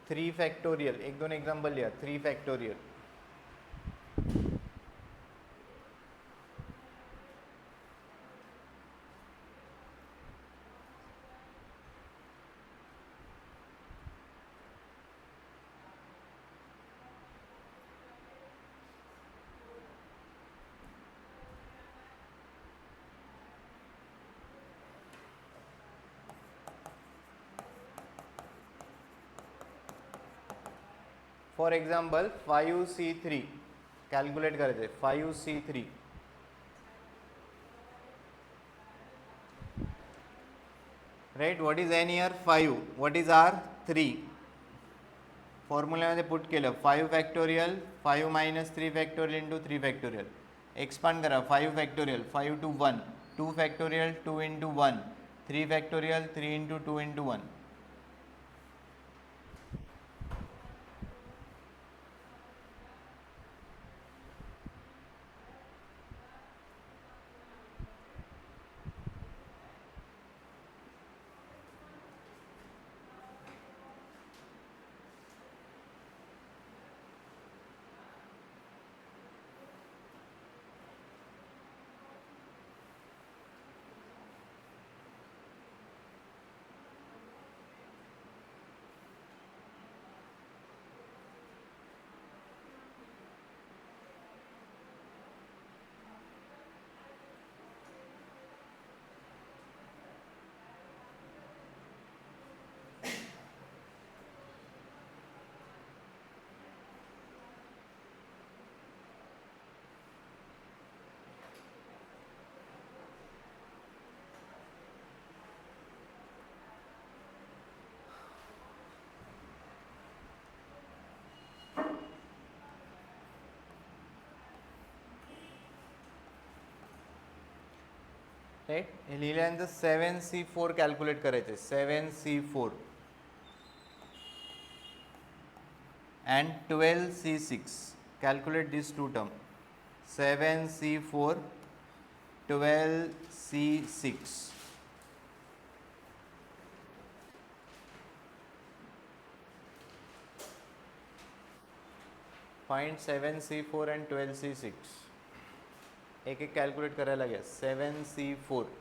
3 factorial. एक दोन example लिहा. 3 factorial. For example 5C3 calculate करायचं आहे. 5C3 right. What is n here 5. What is r 3. फॉर्म्युल्यामध्ये पुट केलं 5 factorial 5 minus 3 factorial into 3 factorial. Expand करा 5 factorial 5 to 1, 2 factorial 2 into 1, 3 factorial 3 into 2 into 1. Right. हे लिहिल्यानंतर 7C4 कॅल्क्युलेट करायचे. 7C4 and 12C6. Calculate these two terms. 7C4, 12C6. Find 7C4 and 12C6. एक एक calculate करायला घ्या. 7C4 12C6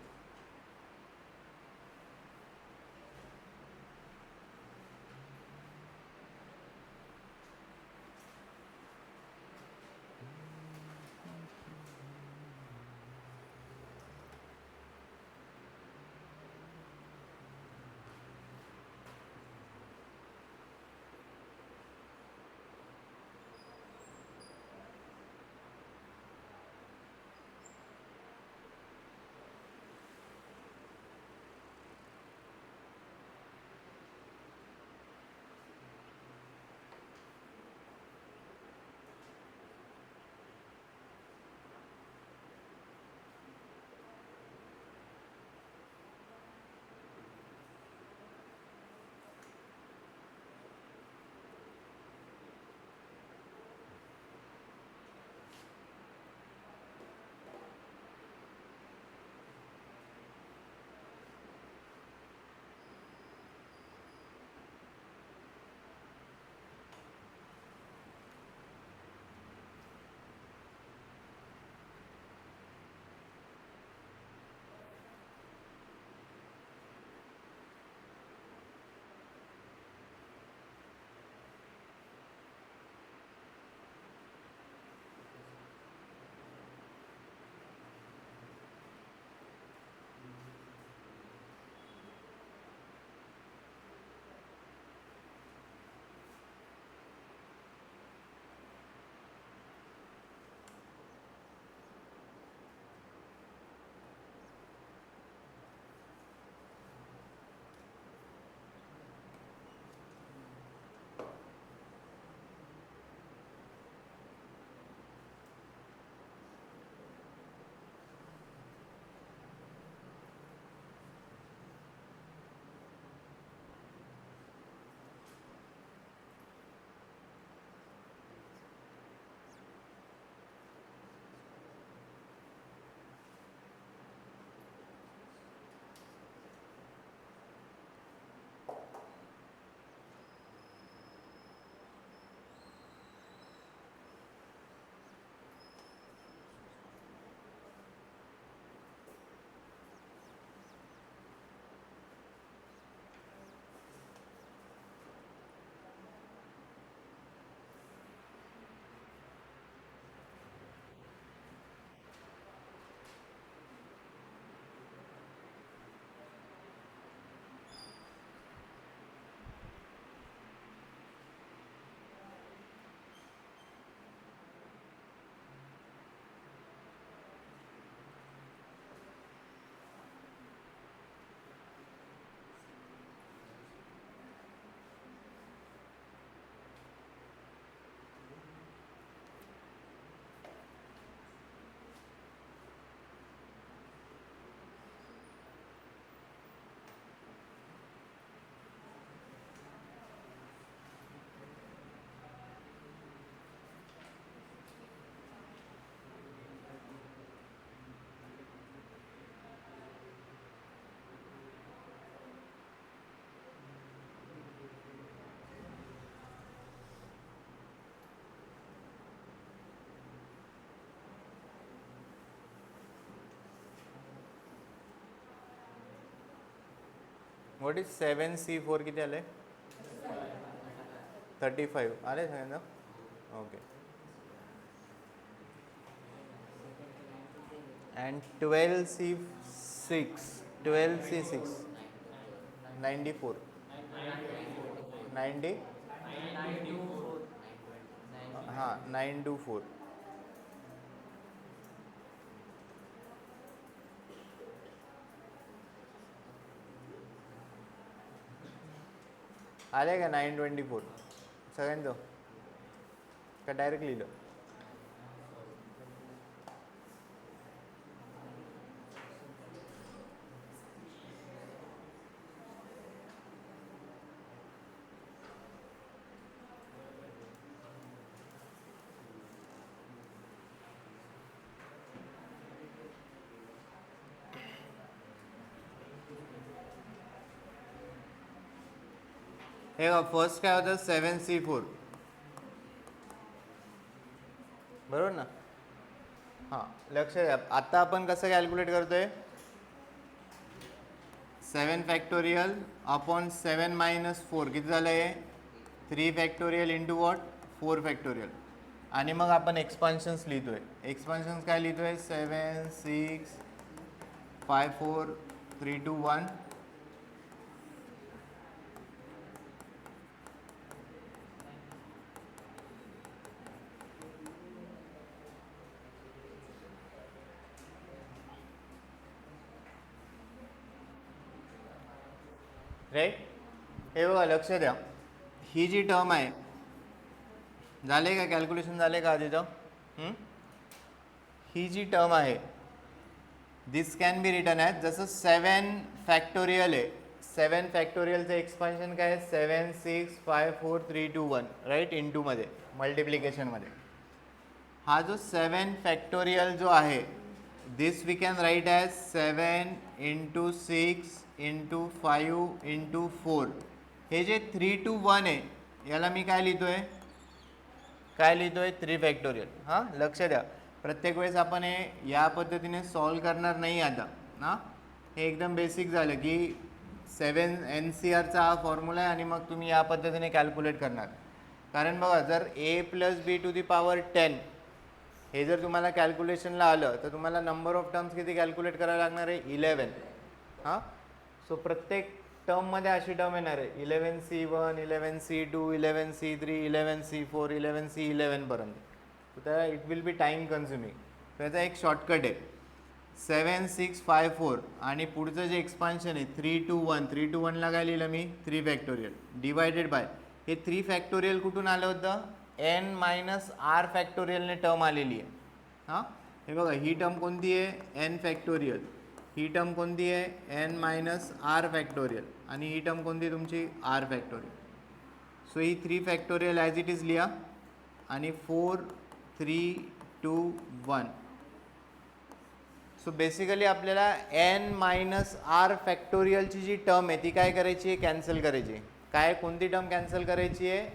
what is 7C4 किती आले? 35 आले सगळ्यांना? ओके. अँड 12C6 94 90 हां 924 आले का 924 सगळ्यांचं का डायरेक्ट लिहिलं? हे का फर्स्ट काय होतं 7C4 बरोबर ना? हां लक्ष द्या. आता आपण कसं कॅल्क्युलेट करतोय? 7 फॅक्टोरियल अपॉन 7 मायनस 4 किती झालं आहे? 3 फॅक्टोरियल इंटू वॉट? 4 फॅक्टोरियल. आणि मग आपण एक्सपान्शन्स लिहितोय. एक्सपान्शन्स काय लिहितोय? 7 6 5 4 3 2 1 राईट. हे बघा लक्ष द्या, ही जी टर्म आहे झाले का कॅल्क्युलेशन झाले का आधीचं? ही जी टर्म आहे दिस कॅन बी रिटर्न ॲज जसं 7 फॅक्टोरियल आहे. 7 फॅक्टोरियलचं एक्सपान्शन काय आहे? 7 6 5 4 3 2 1 राईट इंटूमध्ये मल्टिप्लिकेशनमध्ये. हा जो 7 फॅक्टोरियल जो आहे this we can write as 7 into 6 into 5 into 4. हे जे 3 2 1 आहे याला मी काय लिहितोय? 3 फॅक्टोरियल. हां लक्ष द्या, प्रत्येक वेळेस आपण हे या पद्धतीने सॉल्व करणार नाही आता ना. हे एकदम बेसिक झालं की 7 NCRचा हा फॉर्म्युला आहे आणि मग तुम्ही या पद्धतीने कॅल्क्युलेट करणार. कारण बघा जर a plus B to the power 10 हे जर तुम्हाला कॅल्क्युलेशनला आलं तर तुम्हाला नंबर ऑफ टर्म्स किती कॅल्क्युलेट करायला लागणार आहे? 11. हां सो प्रत्येक टर्ममध्ये अशी टर्म येणार आहे 11C1 11C2 11C3 11C4 11C11 पर्यंत. तर it will B time consuming. त्याचा एक शॉर्टकट आहे 7 6 5 4 आणि पुढचं जे एक्सपान्शन आहे 3 2 1. 3 2 1ला काय लिहिलं मी? 3 फॅक्टोरियल डिवायडेड बाय हे 3 फॅक्टोरियल कुठून आलं होतं? n मायनस आर फॅक्टोरियलने टर्म आलेली आहे. हां हे बघा ही टर्म कोणती आहे? n factorial. ही टर्म कोणती आहे? n minus R factorial. आणि ही टर्म कोणती तुमची? R factorial. सो ही 3 फॅक्टोरियल ॲज इट इज लिहा आणि 4 3 2 1. सो बेसिकली आपल्याला n मायनस आर फॅक्टोरियलची जी टर्म आहे ती काय करायची आहे? कॅन्सल करायची. काय कोणती टर्म कॅन्सल करायची आहे?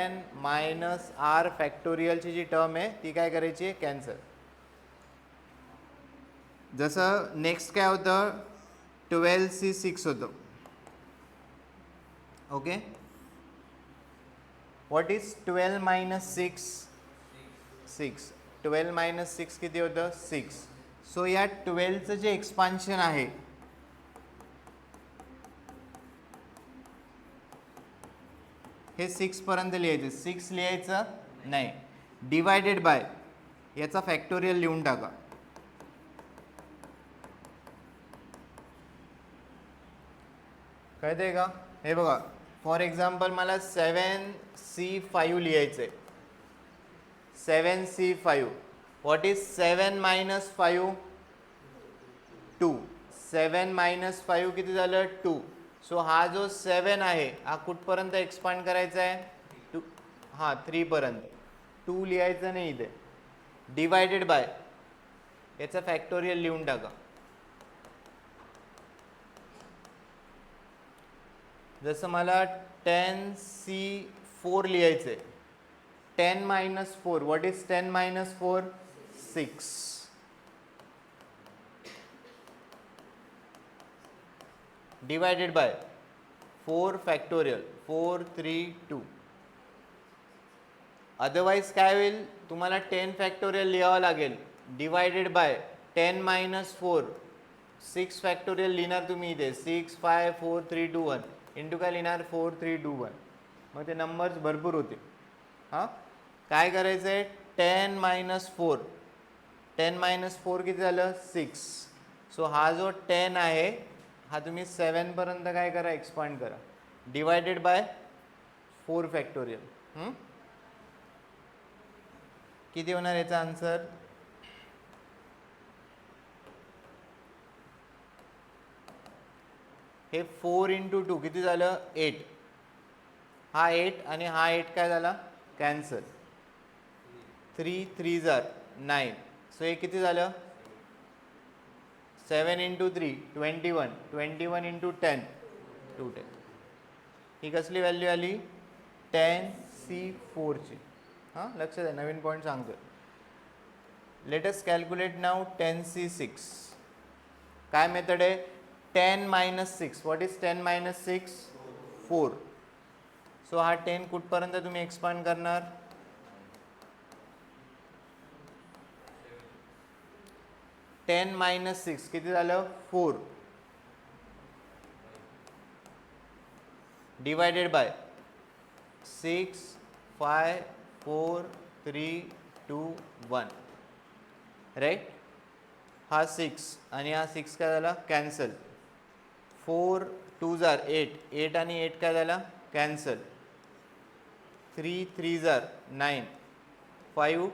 n मायनस आर फॅक्टोरियलची जी टर्म आहे ती काय करायची आहे? कॅन्सल. जसं नेक्स्ट काय होतं? 12C6 होतं. Okay. What is 12 minus 6? 6. 12 minus 6 किती होतं? 6. सो या 12चं जे एक्सपान्शन आहे हे 6 पर्यंत लिहायचं. 6 लिहायचं नाही, डिवायडेड बाय याचा फॅक्टोरियल लिहून टाका. कळतंय का? हे बघा फॉर एक्झाम्पल मला 7C5 लिहायचं आहे. 7C5. What is 7 minus 5? 2. 7 minus 5 किती झालं? 2. सो हा जो 7 आहे हा कुठपर्यंत एक्सपांड करायचा आहे? 2. हां 3 पर्यंत. 2 लिहायचं नाही इथे. डिवायडेड बाय याचा फॅक्टोरियल लिहून टाका. जसं मला 10C4 लिहायचं आहे. 10 minus 4. What is 10 minus 4? 6. Divided by 4 factorial 4 3 2. Otherwise काय होईल, तुम्हाला 10 फॅक्टोरियल लिहावं लागेल डिवायडेड बाय 10 मायनस 4. 6 फॅक्टोरियल लिहिणार तुम्ही इथे 6 5 4 3 2 1 इंटू काय लिहिणार 4 3 2 1. मग ते नंबर्स भरपूर होते. हां काय करायचं आहे, 10 मायनस 4. 10 मायनस 4 किती झालं 6. सो हा जो 10 आहे हा तुम्ही 7 पर्यंत काय करा एक्सपांड करा डिवायडेड बाय 4 फॅक्टोरियल. किती होणार याचा आन्सर, हे 4 इंटू 2 किती झालं 8. हा 8 आणि हा 8 काय झाला कॅन्सल. 3 3 जार 9. सो हे किती झालं 7 इंटू 3 21. 21 इंटू 10 210. ही कसली व्हॅल्यू आली 10C4 ची. हां लक्षात आहे, नवीन पॉईंट सांगतोय. लेट अस कॅल्क्युलेट नाव 10C6. काय मेथड आहे 10 minus 6. What is 10 minus 6 4. So हा 10 कुठपर्यंत तुम्ही एक्सपांड करणार 10 मायनस 6 किती झालं 4 डिवायडेड बाय 6 5 4 3 2 1 राईट. हा 6 आणि हा 6 काय झाला कॅन्सल. 4 2 जार 8. 8 आणि 8 काय झाला कॅन्सल. 3 3 जार 9. 5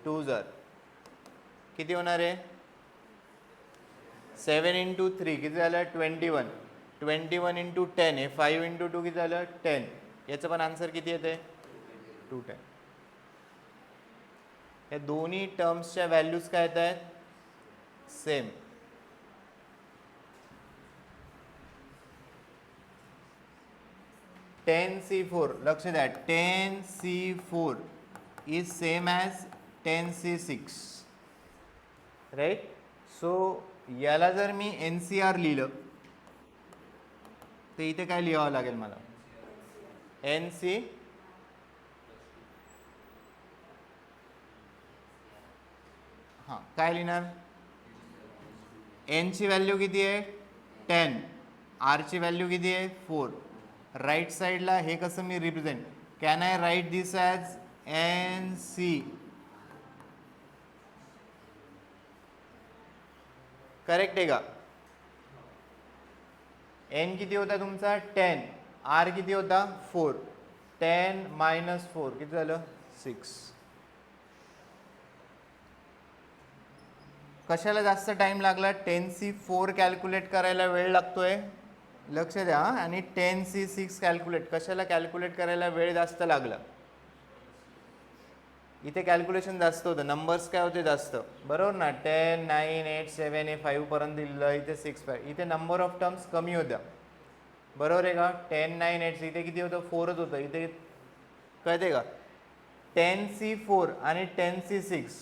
2 जार किती होणार आहे 7 इंटू 3 किती झालं 21. 21 इंटू 10 हे 5 इंटू 2 किती झालं 10. याचं पण आन्सर किती येते 210. या दोन्ही टर्म्सच्या व्हॅल्यूज काय येत आहेत सेम. $10C4 लक्ष द्या 10C4 is same as 10C6 right. So याला जर मी NCR लिहिलं तर इथे काय लिहावं लागेल मला NC हां काय लिहिणार N ची व्हॅल्यू किती आहे 10. R ची व्हॅल्यू किती आहे 4. राईट साईडला हे कसं मी represent can I write this as NC correct आहे का. N किती होता तुमचा 10. R किती होता 4. 10 मायनस 4 किती झालं 6. कशाला जास्त टाइम लागला 10C4 कॅल्क्युलेट करायला वेळ लागतोय लक्ष द्या. आणि 10C6 कॅल्क्युलेट कशाला कॅल्क्युलेट करायला वेळ जास्त लागला. इथे कॅल्क्युलेशन जास्त होतं नंबर्स काय होते जास्त बरोबर ना 10 9 8 7 हे 5 पर्यंत दिलं इथे 6 5. इथे नंबर ऑफ टर्म्स कमी होत्या बरोबर आहे का 10 9 8 इथे किती होतं 4च होतं. इथे कळते का 10C4 आणि 10C6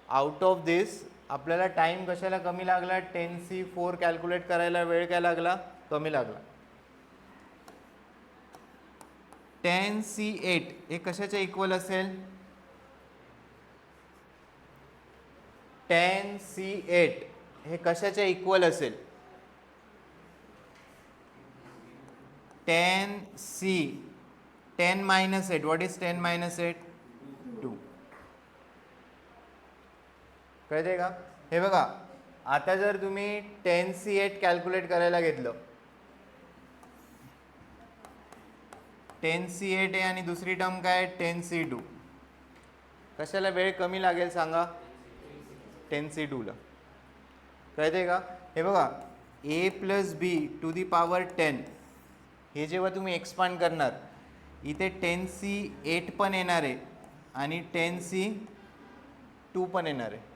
आउट ऑफ दिस आपल्याला टाइम कशाला कमी लागला 10C4 कॅल्क्युलेट करायला वेळ काय लागला कमी लागला. 10C8 हे कशाच्या इक्वल असेल 10C8 हे कशाच्या इक्वल असेल 10C 10 minus 8. What is 10 minus 8 2. कळते का. हे बघा आता जर तुम्ही 10C8 कॅल्क्युलेट करायला घेतलं 10C8 आहे आणि दुसरी टर्म काय 10C2 कशाला वेळ कमी लागेल सांगा 10C2 ला. कळते का. हे बघा A plus B to the power 10 हे जेव्हा तुम्ही एक्सपांड करणार इथे 10C8 पण येणार आहे आणि 10C2 पण येणार आहे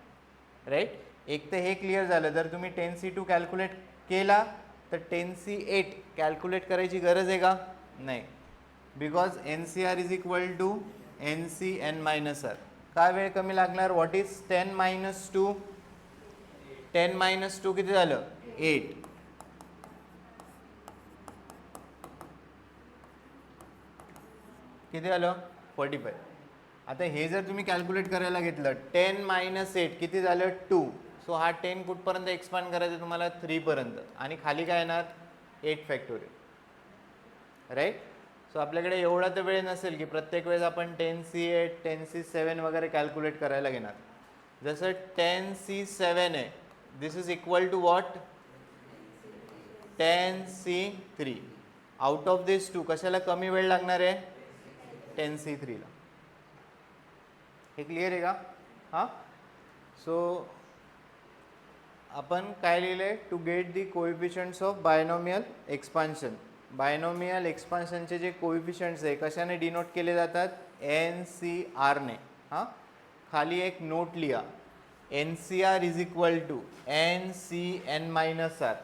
राईट. एक तर हे क्लिअर झालं. जर तुम्ही 10C2 कॅल्क्युलेट केला तर 10C8 कॅल्क्युलेट करायची गरज आहे का नाही because NCR is equal to NCN minus R. काय वेळ कमी लागणार व्हॉट इज 10 मायनस 2 10 मायनस 2 किती झालं 8. किती आलं 45. आता हे जर तुम्ही कॅल्क्युलेट करायला घेतलं 10 - 8 किती झालं 2. सो हा 10 कुठपर्यंत एक्सपांड करायचं तुम्हाला 3 पर्यंत आणि खाली काय येणार 8 फॅक्टोरियल राईट. सो आपल्याकडे एवढा तर वेळ नसेल की प्रत्येक वेळेस आपण 10C8 10C7 वगैरे कॅल्क्युलेट करायला घेणार. जसं 10C7 आहे this is equal to what 10C3. Out of this 2 कशाला कमी वेळ लागणार आहे 10C3 ला. हे क्लिअर आहे का? हां. सो आपण काय लिहिलंय to get the coefficients of binomial expansion. Binomial एक्सपान्शनचे जे कोएफिशियंट्स आहे कशाने डिनोट केले जातात NCR ने. हां. खाली एक नोट लिहा NCR is equal to NCN-R.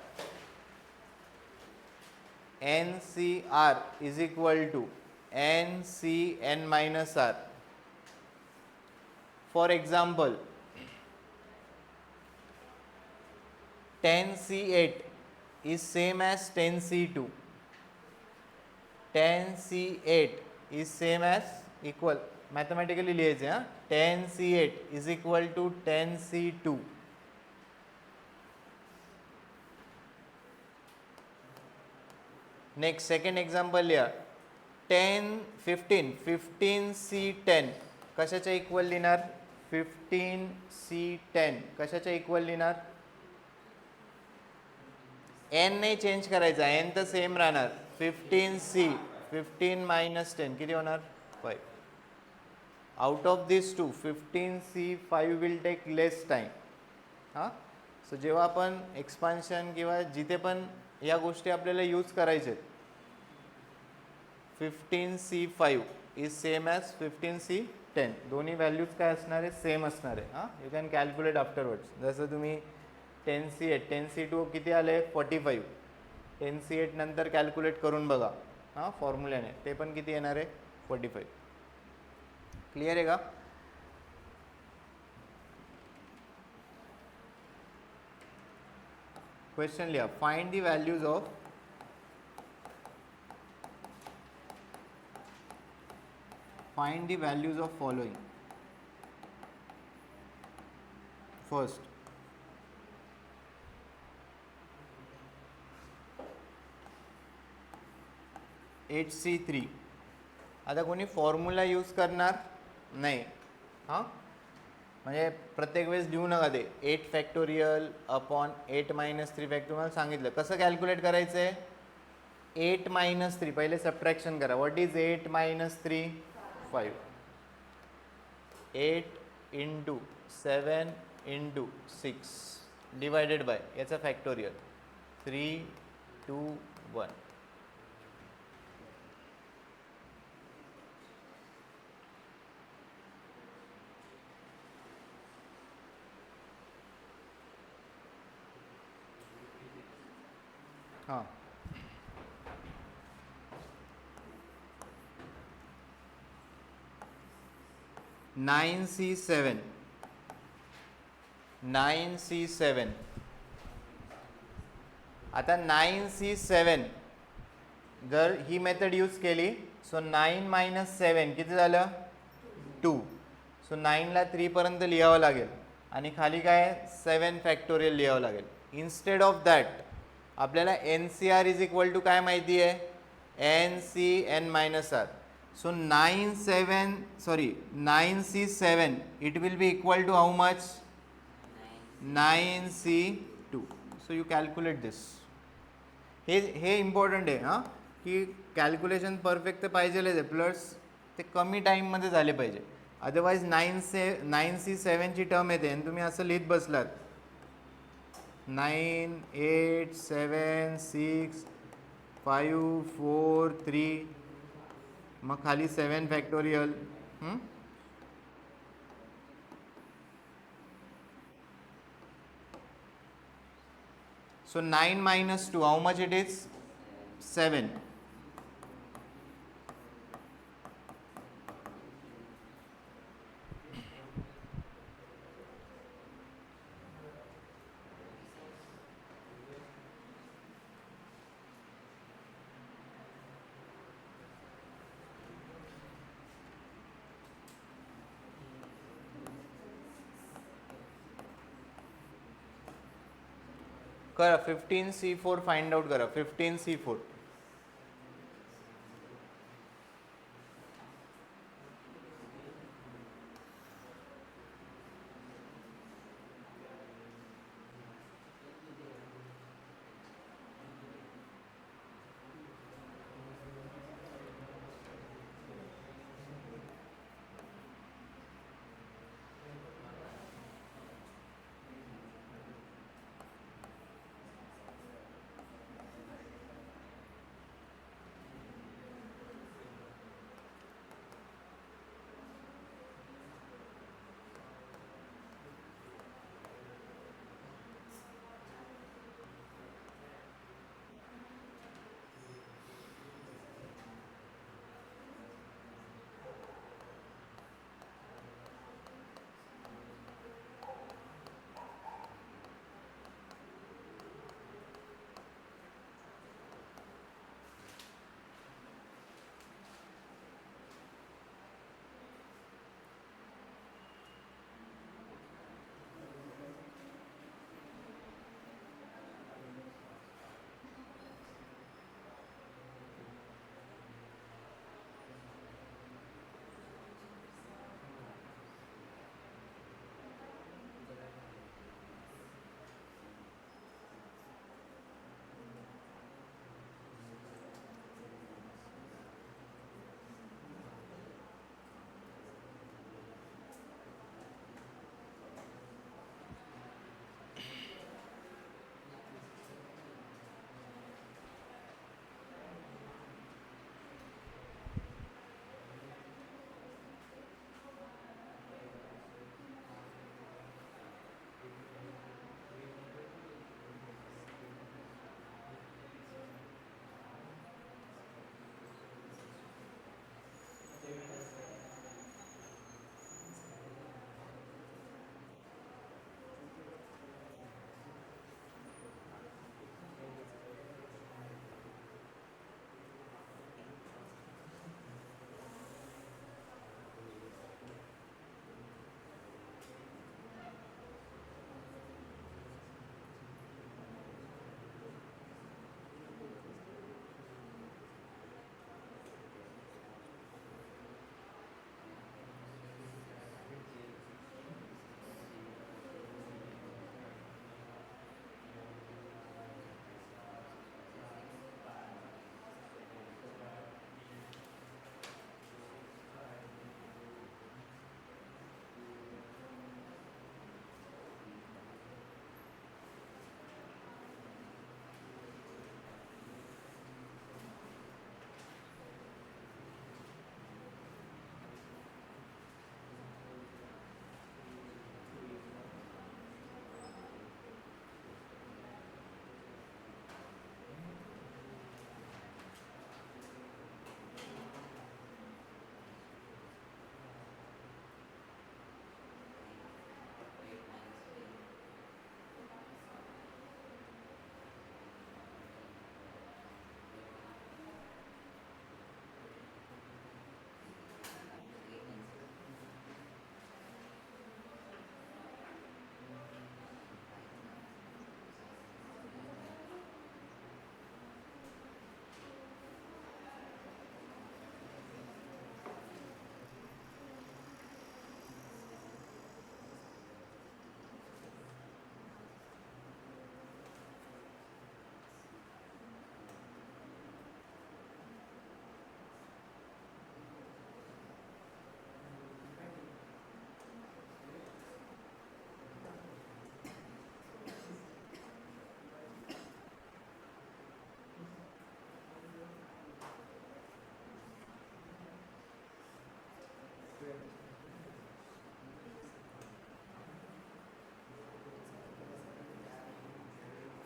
NCR is equal to NCN-R. For example, 10C8 is same as 10C2. 10C8 is same as equal mathematically लिहायचे हां 10C8 is equal to 10C2. Next second example लिहा 15C10 कशाच्या equal लिहिणार 15C10 कशाच्या equal लिहिणार n नाही change करायचा n तर सेम राहणार 15C 15 - 10 किती होणार 5. Out of this 2 15C5 will take less time. हां. सो जेव्हा आपण एक्सपान्शन किंवा जिथे पण या गोष्टी आपल्याला यूज करायचे 15C5 is same as 15C10. दोन्ही व्हॅल्यूज काय असणार आहे सेम असणार आहे. हां. You can calculate afterwards. जसं तुम्ही 10C8 10C2 किती आले 45. 10C8 नंतर कॅल्क्युलेट करून बघा हां फॉर्म्युल्याने ते पण किती येणार आहे 45. क्लिअर आहे का? क्वेश्चन लिहा find the values of following. First HC3. आता कोणी फॉर्म्युला यूज करणार नाही हां म्हणजे प्रत्येक वेळेस लिहू नका ते 8 फॅक्टोरियल अपॉन 8 - 3 फॅक्टोरियल सांगितलं कसं कॅल्क्युलेट करायचं आहे 8 - 3 पहिले सबट्रॅक्शन करा. What is 8 - 3 5. 8 × 7 × 6 डिवायडेड बाय याचा फॅक्टोरियल 3 2 1. हां 9C7 आता 9C7 जर ही मेथड यूज केली सो 9 - 7 किती झालं 2. सो 9ला 3 पर्यंत लिहावं लागेल आणि खाली काय 7 फॅक्टोरियल लिहावं लागेल. इन्स्टेड ऑफ दॅट आपल्याला NCR इज इक्वल टू काय माहिती आहे NCN-R. So 9C7 it will be equal to how much 9C2. So you calculate this. हे इम्पॉर्टंट आहे हां की कॅल्क्युलेशन परफेक्ट तर पाहिजेलच आहे प्लस ते कमी टाईममध्ये झाले पाहिजे. अदरवाईज 9C7ची टर्म येते आणि तुम्ही असं लिहित बसलात 9 8 7 6 5 4 3 मग खाली 7 factorial. So 9 - 2 how much it is 7. करा 15C4 फाइंड आउट करा 15C4.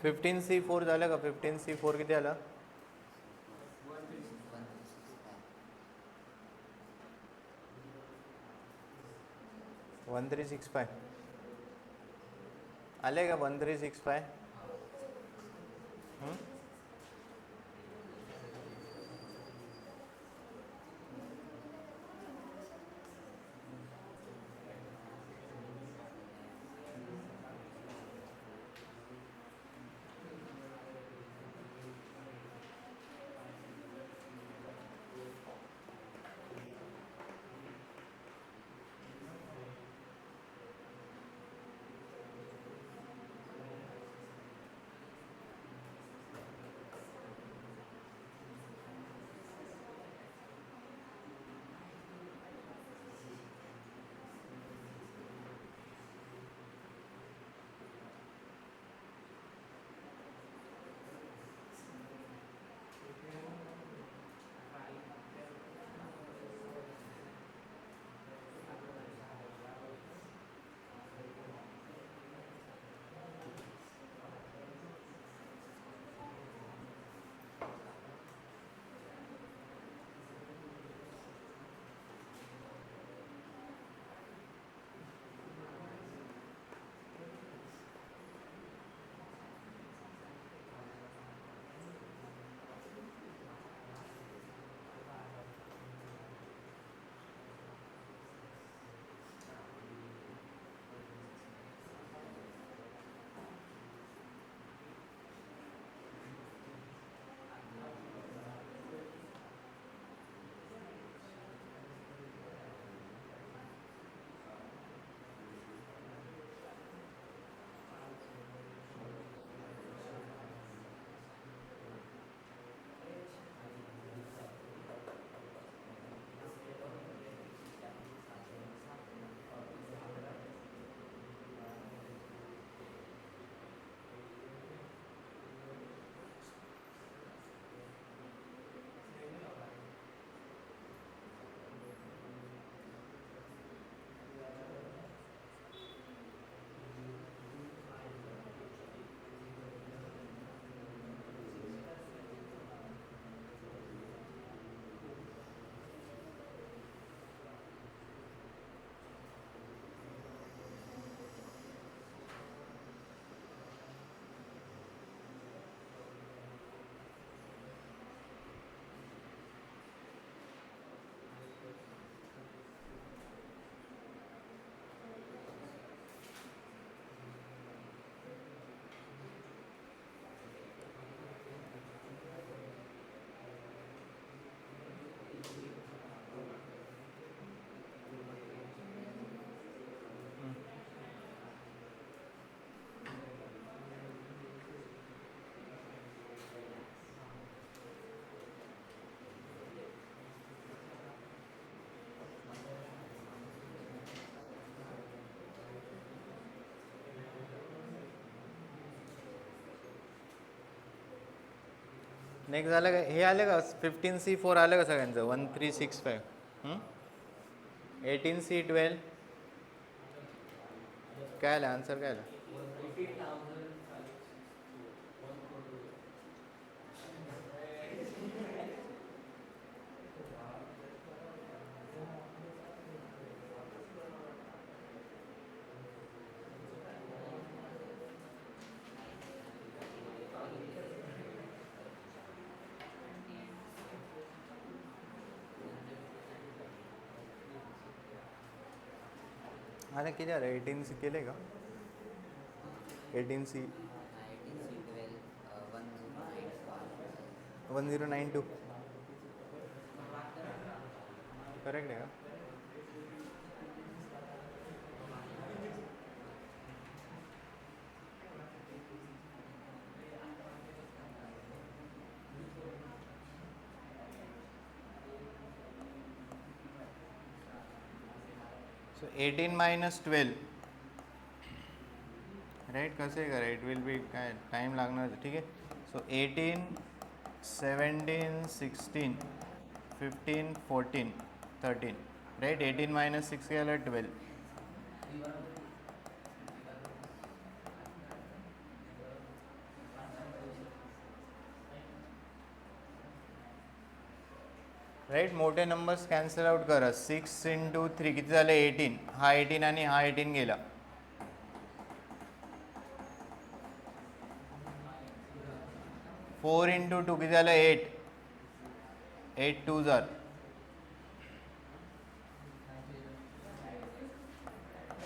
फिफ्टीन सी फोर झालं का 15C4 किती आला 1365 आले का 1365 नेक्स्ट झालं का? हे आलं का 15C4 आलं का सगळ्यांचं? 1365. 18C12 काय आलं? आन्सर काय आलं? आता किती आलं? 18C केले का? 18C 1092 करेक्ट आहे का? So 18 minus 12 right. कसं आहे करा? इट विल बी काय टाईम लागणार, ठीक आहे. So 18 17 16 15 14 13 right. 18 minus 6 केलं 12. राईट. मोठे नंबर्स कॅन्सल आउट करा. 6 into 3 किती झाले? 18. हा 18 आणि हा 18 गेला. 4 into 2 किती झालं? 8. 8 2s are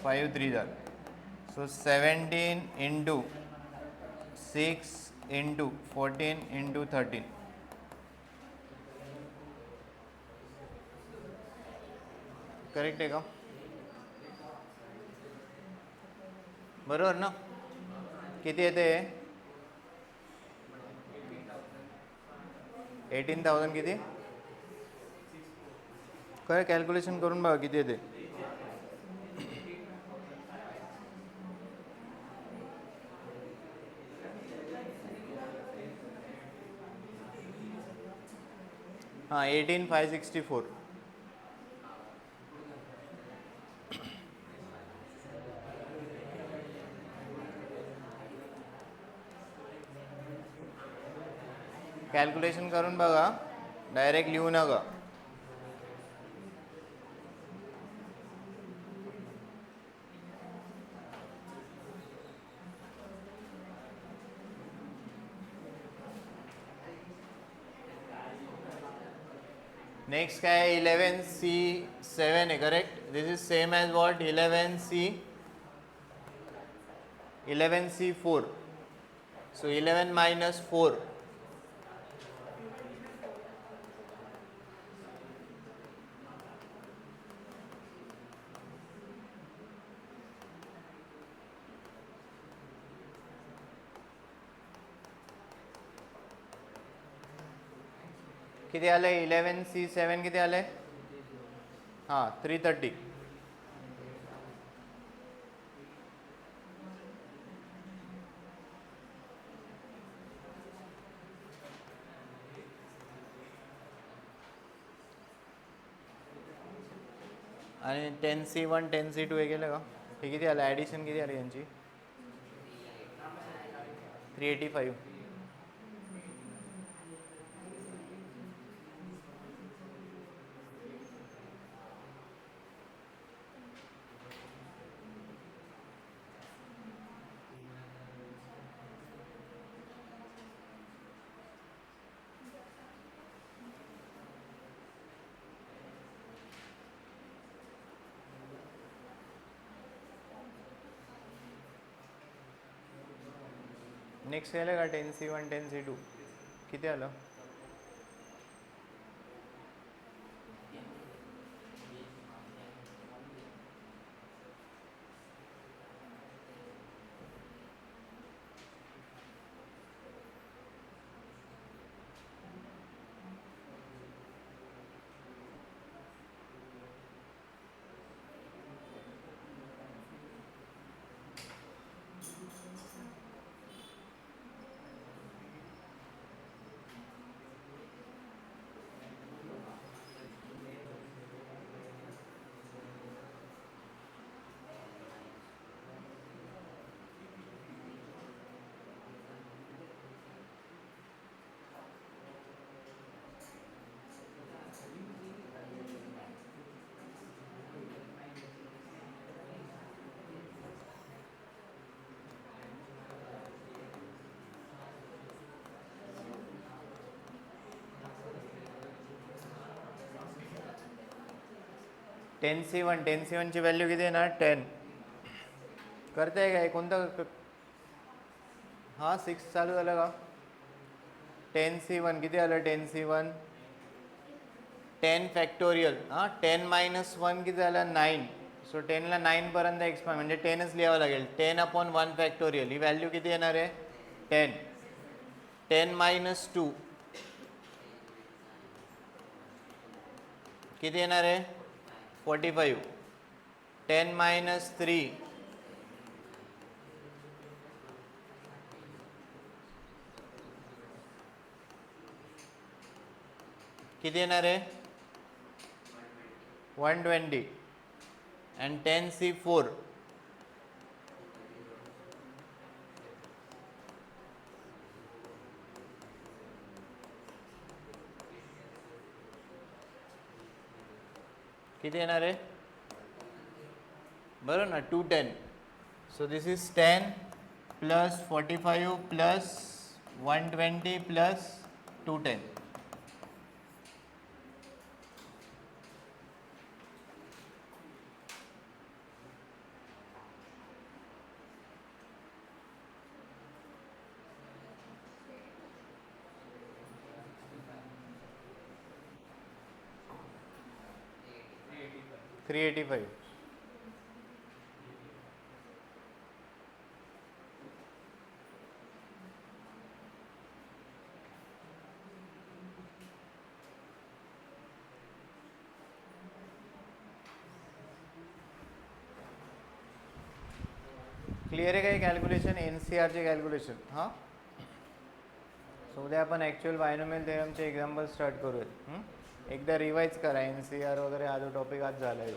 5 3s are. So 17 into 6 into 14 into 13. Correct आहे का? बरोबर ना? किती येते? 18,000 किती? काय कॅल्क्युलेशन करून बघा किती येते. हां 18,564. कॅल्क्युलेशन करून बघा, डायरेक्ट लिहू नका. नेक्स्ट काय आहे? 11C7 आहे. Correct. This is same as what? 11C4. So 11 minus 4. किती आले? 11C7 किती आले? हां 330. आणि 10C1 10C2 हे केलं का? हे किती आलं? ॲडिशन किती आली यांची? 385. नेक्स्ट केलं का? 10C1 10C2 किती आलं? 10C1ची व्हॅल्यू किती येणार 10. करताय काय कोणतं हां 6 चालू झालं का 10C1 किती आलं 10C1 10 फॅक्टोरियल हां 10 - 1 किती झालं 9. सो 10ला 9 पर्यंत एक्सपांड म्हणजे 10च लिहावं लागेल 10/1 फॅक्टोरियल ही व्हॅल्यू किती येणार आहे 10. 10 - 2 किती येणार आहे 45. 10 - 3 किती येणार आहे 120. अँड 10C4 किती येणार आहे बरोबर ना 210. So this is 10 plus 45 plus 120 plus 210. $385. Clear आहे काही कॅल्क्युलेशन NCRचे कॅल्क्युलेशन हां. सो उद्या आपण ॲक्च्युअल बायनोमियल थेरमचे एक्झाम्पल स्टार्ट करूयात. एकदा रिवाईज करा NCR वगैरे हा जो टॉपिक आज झाला आहे.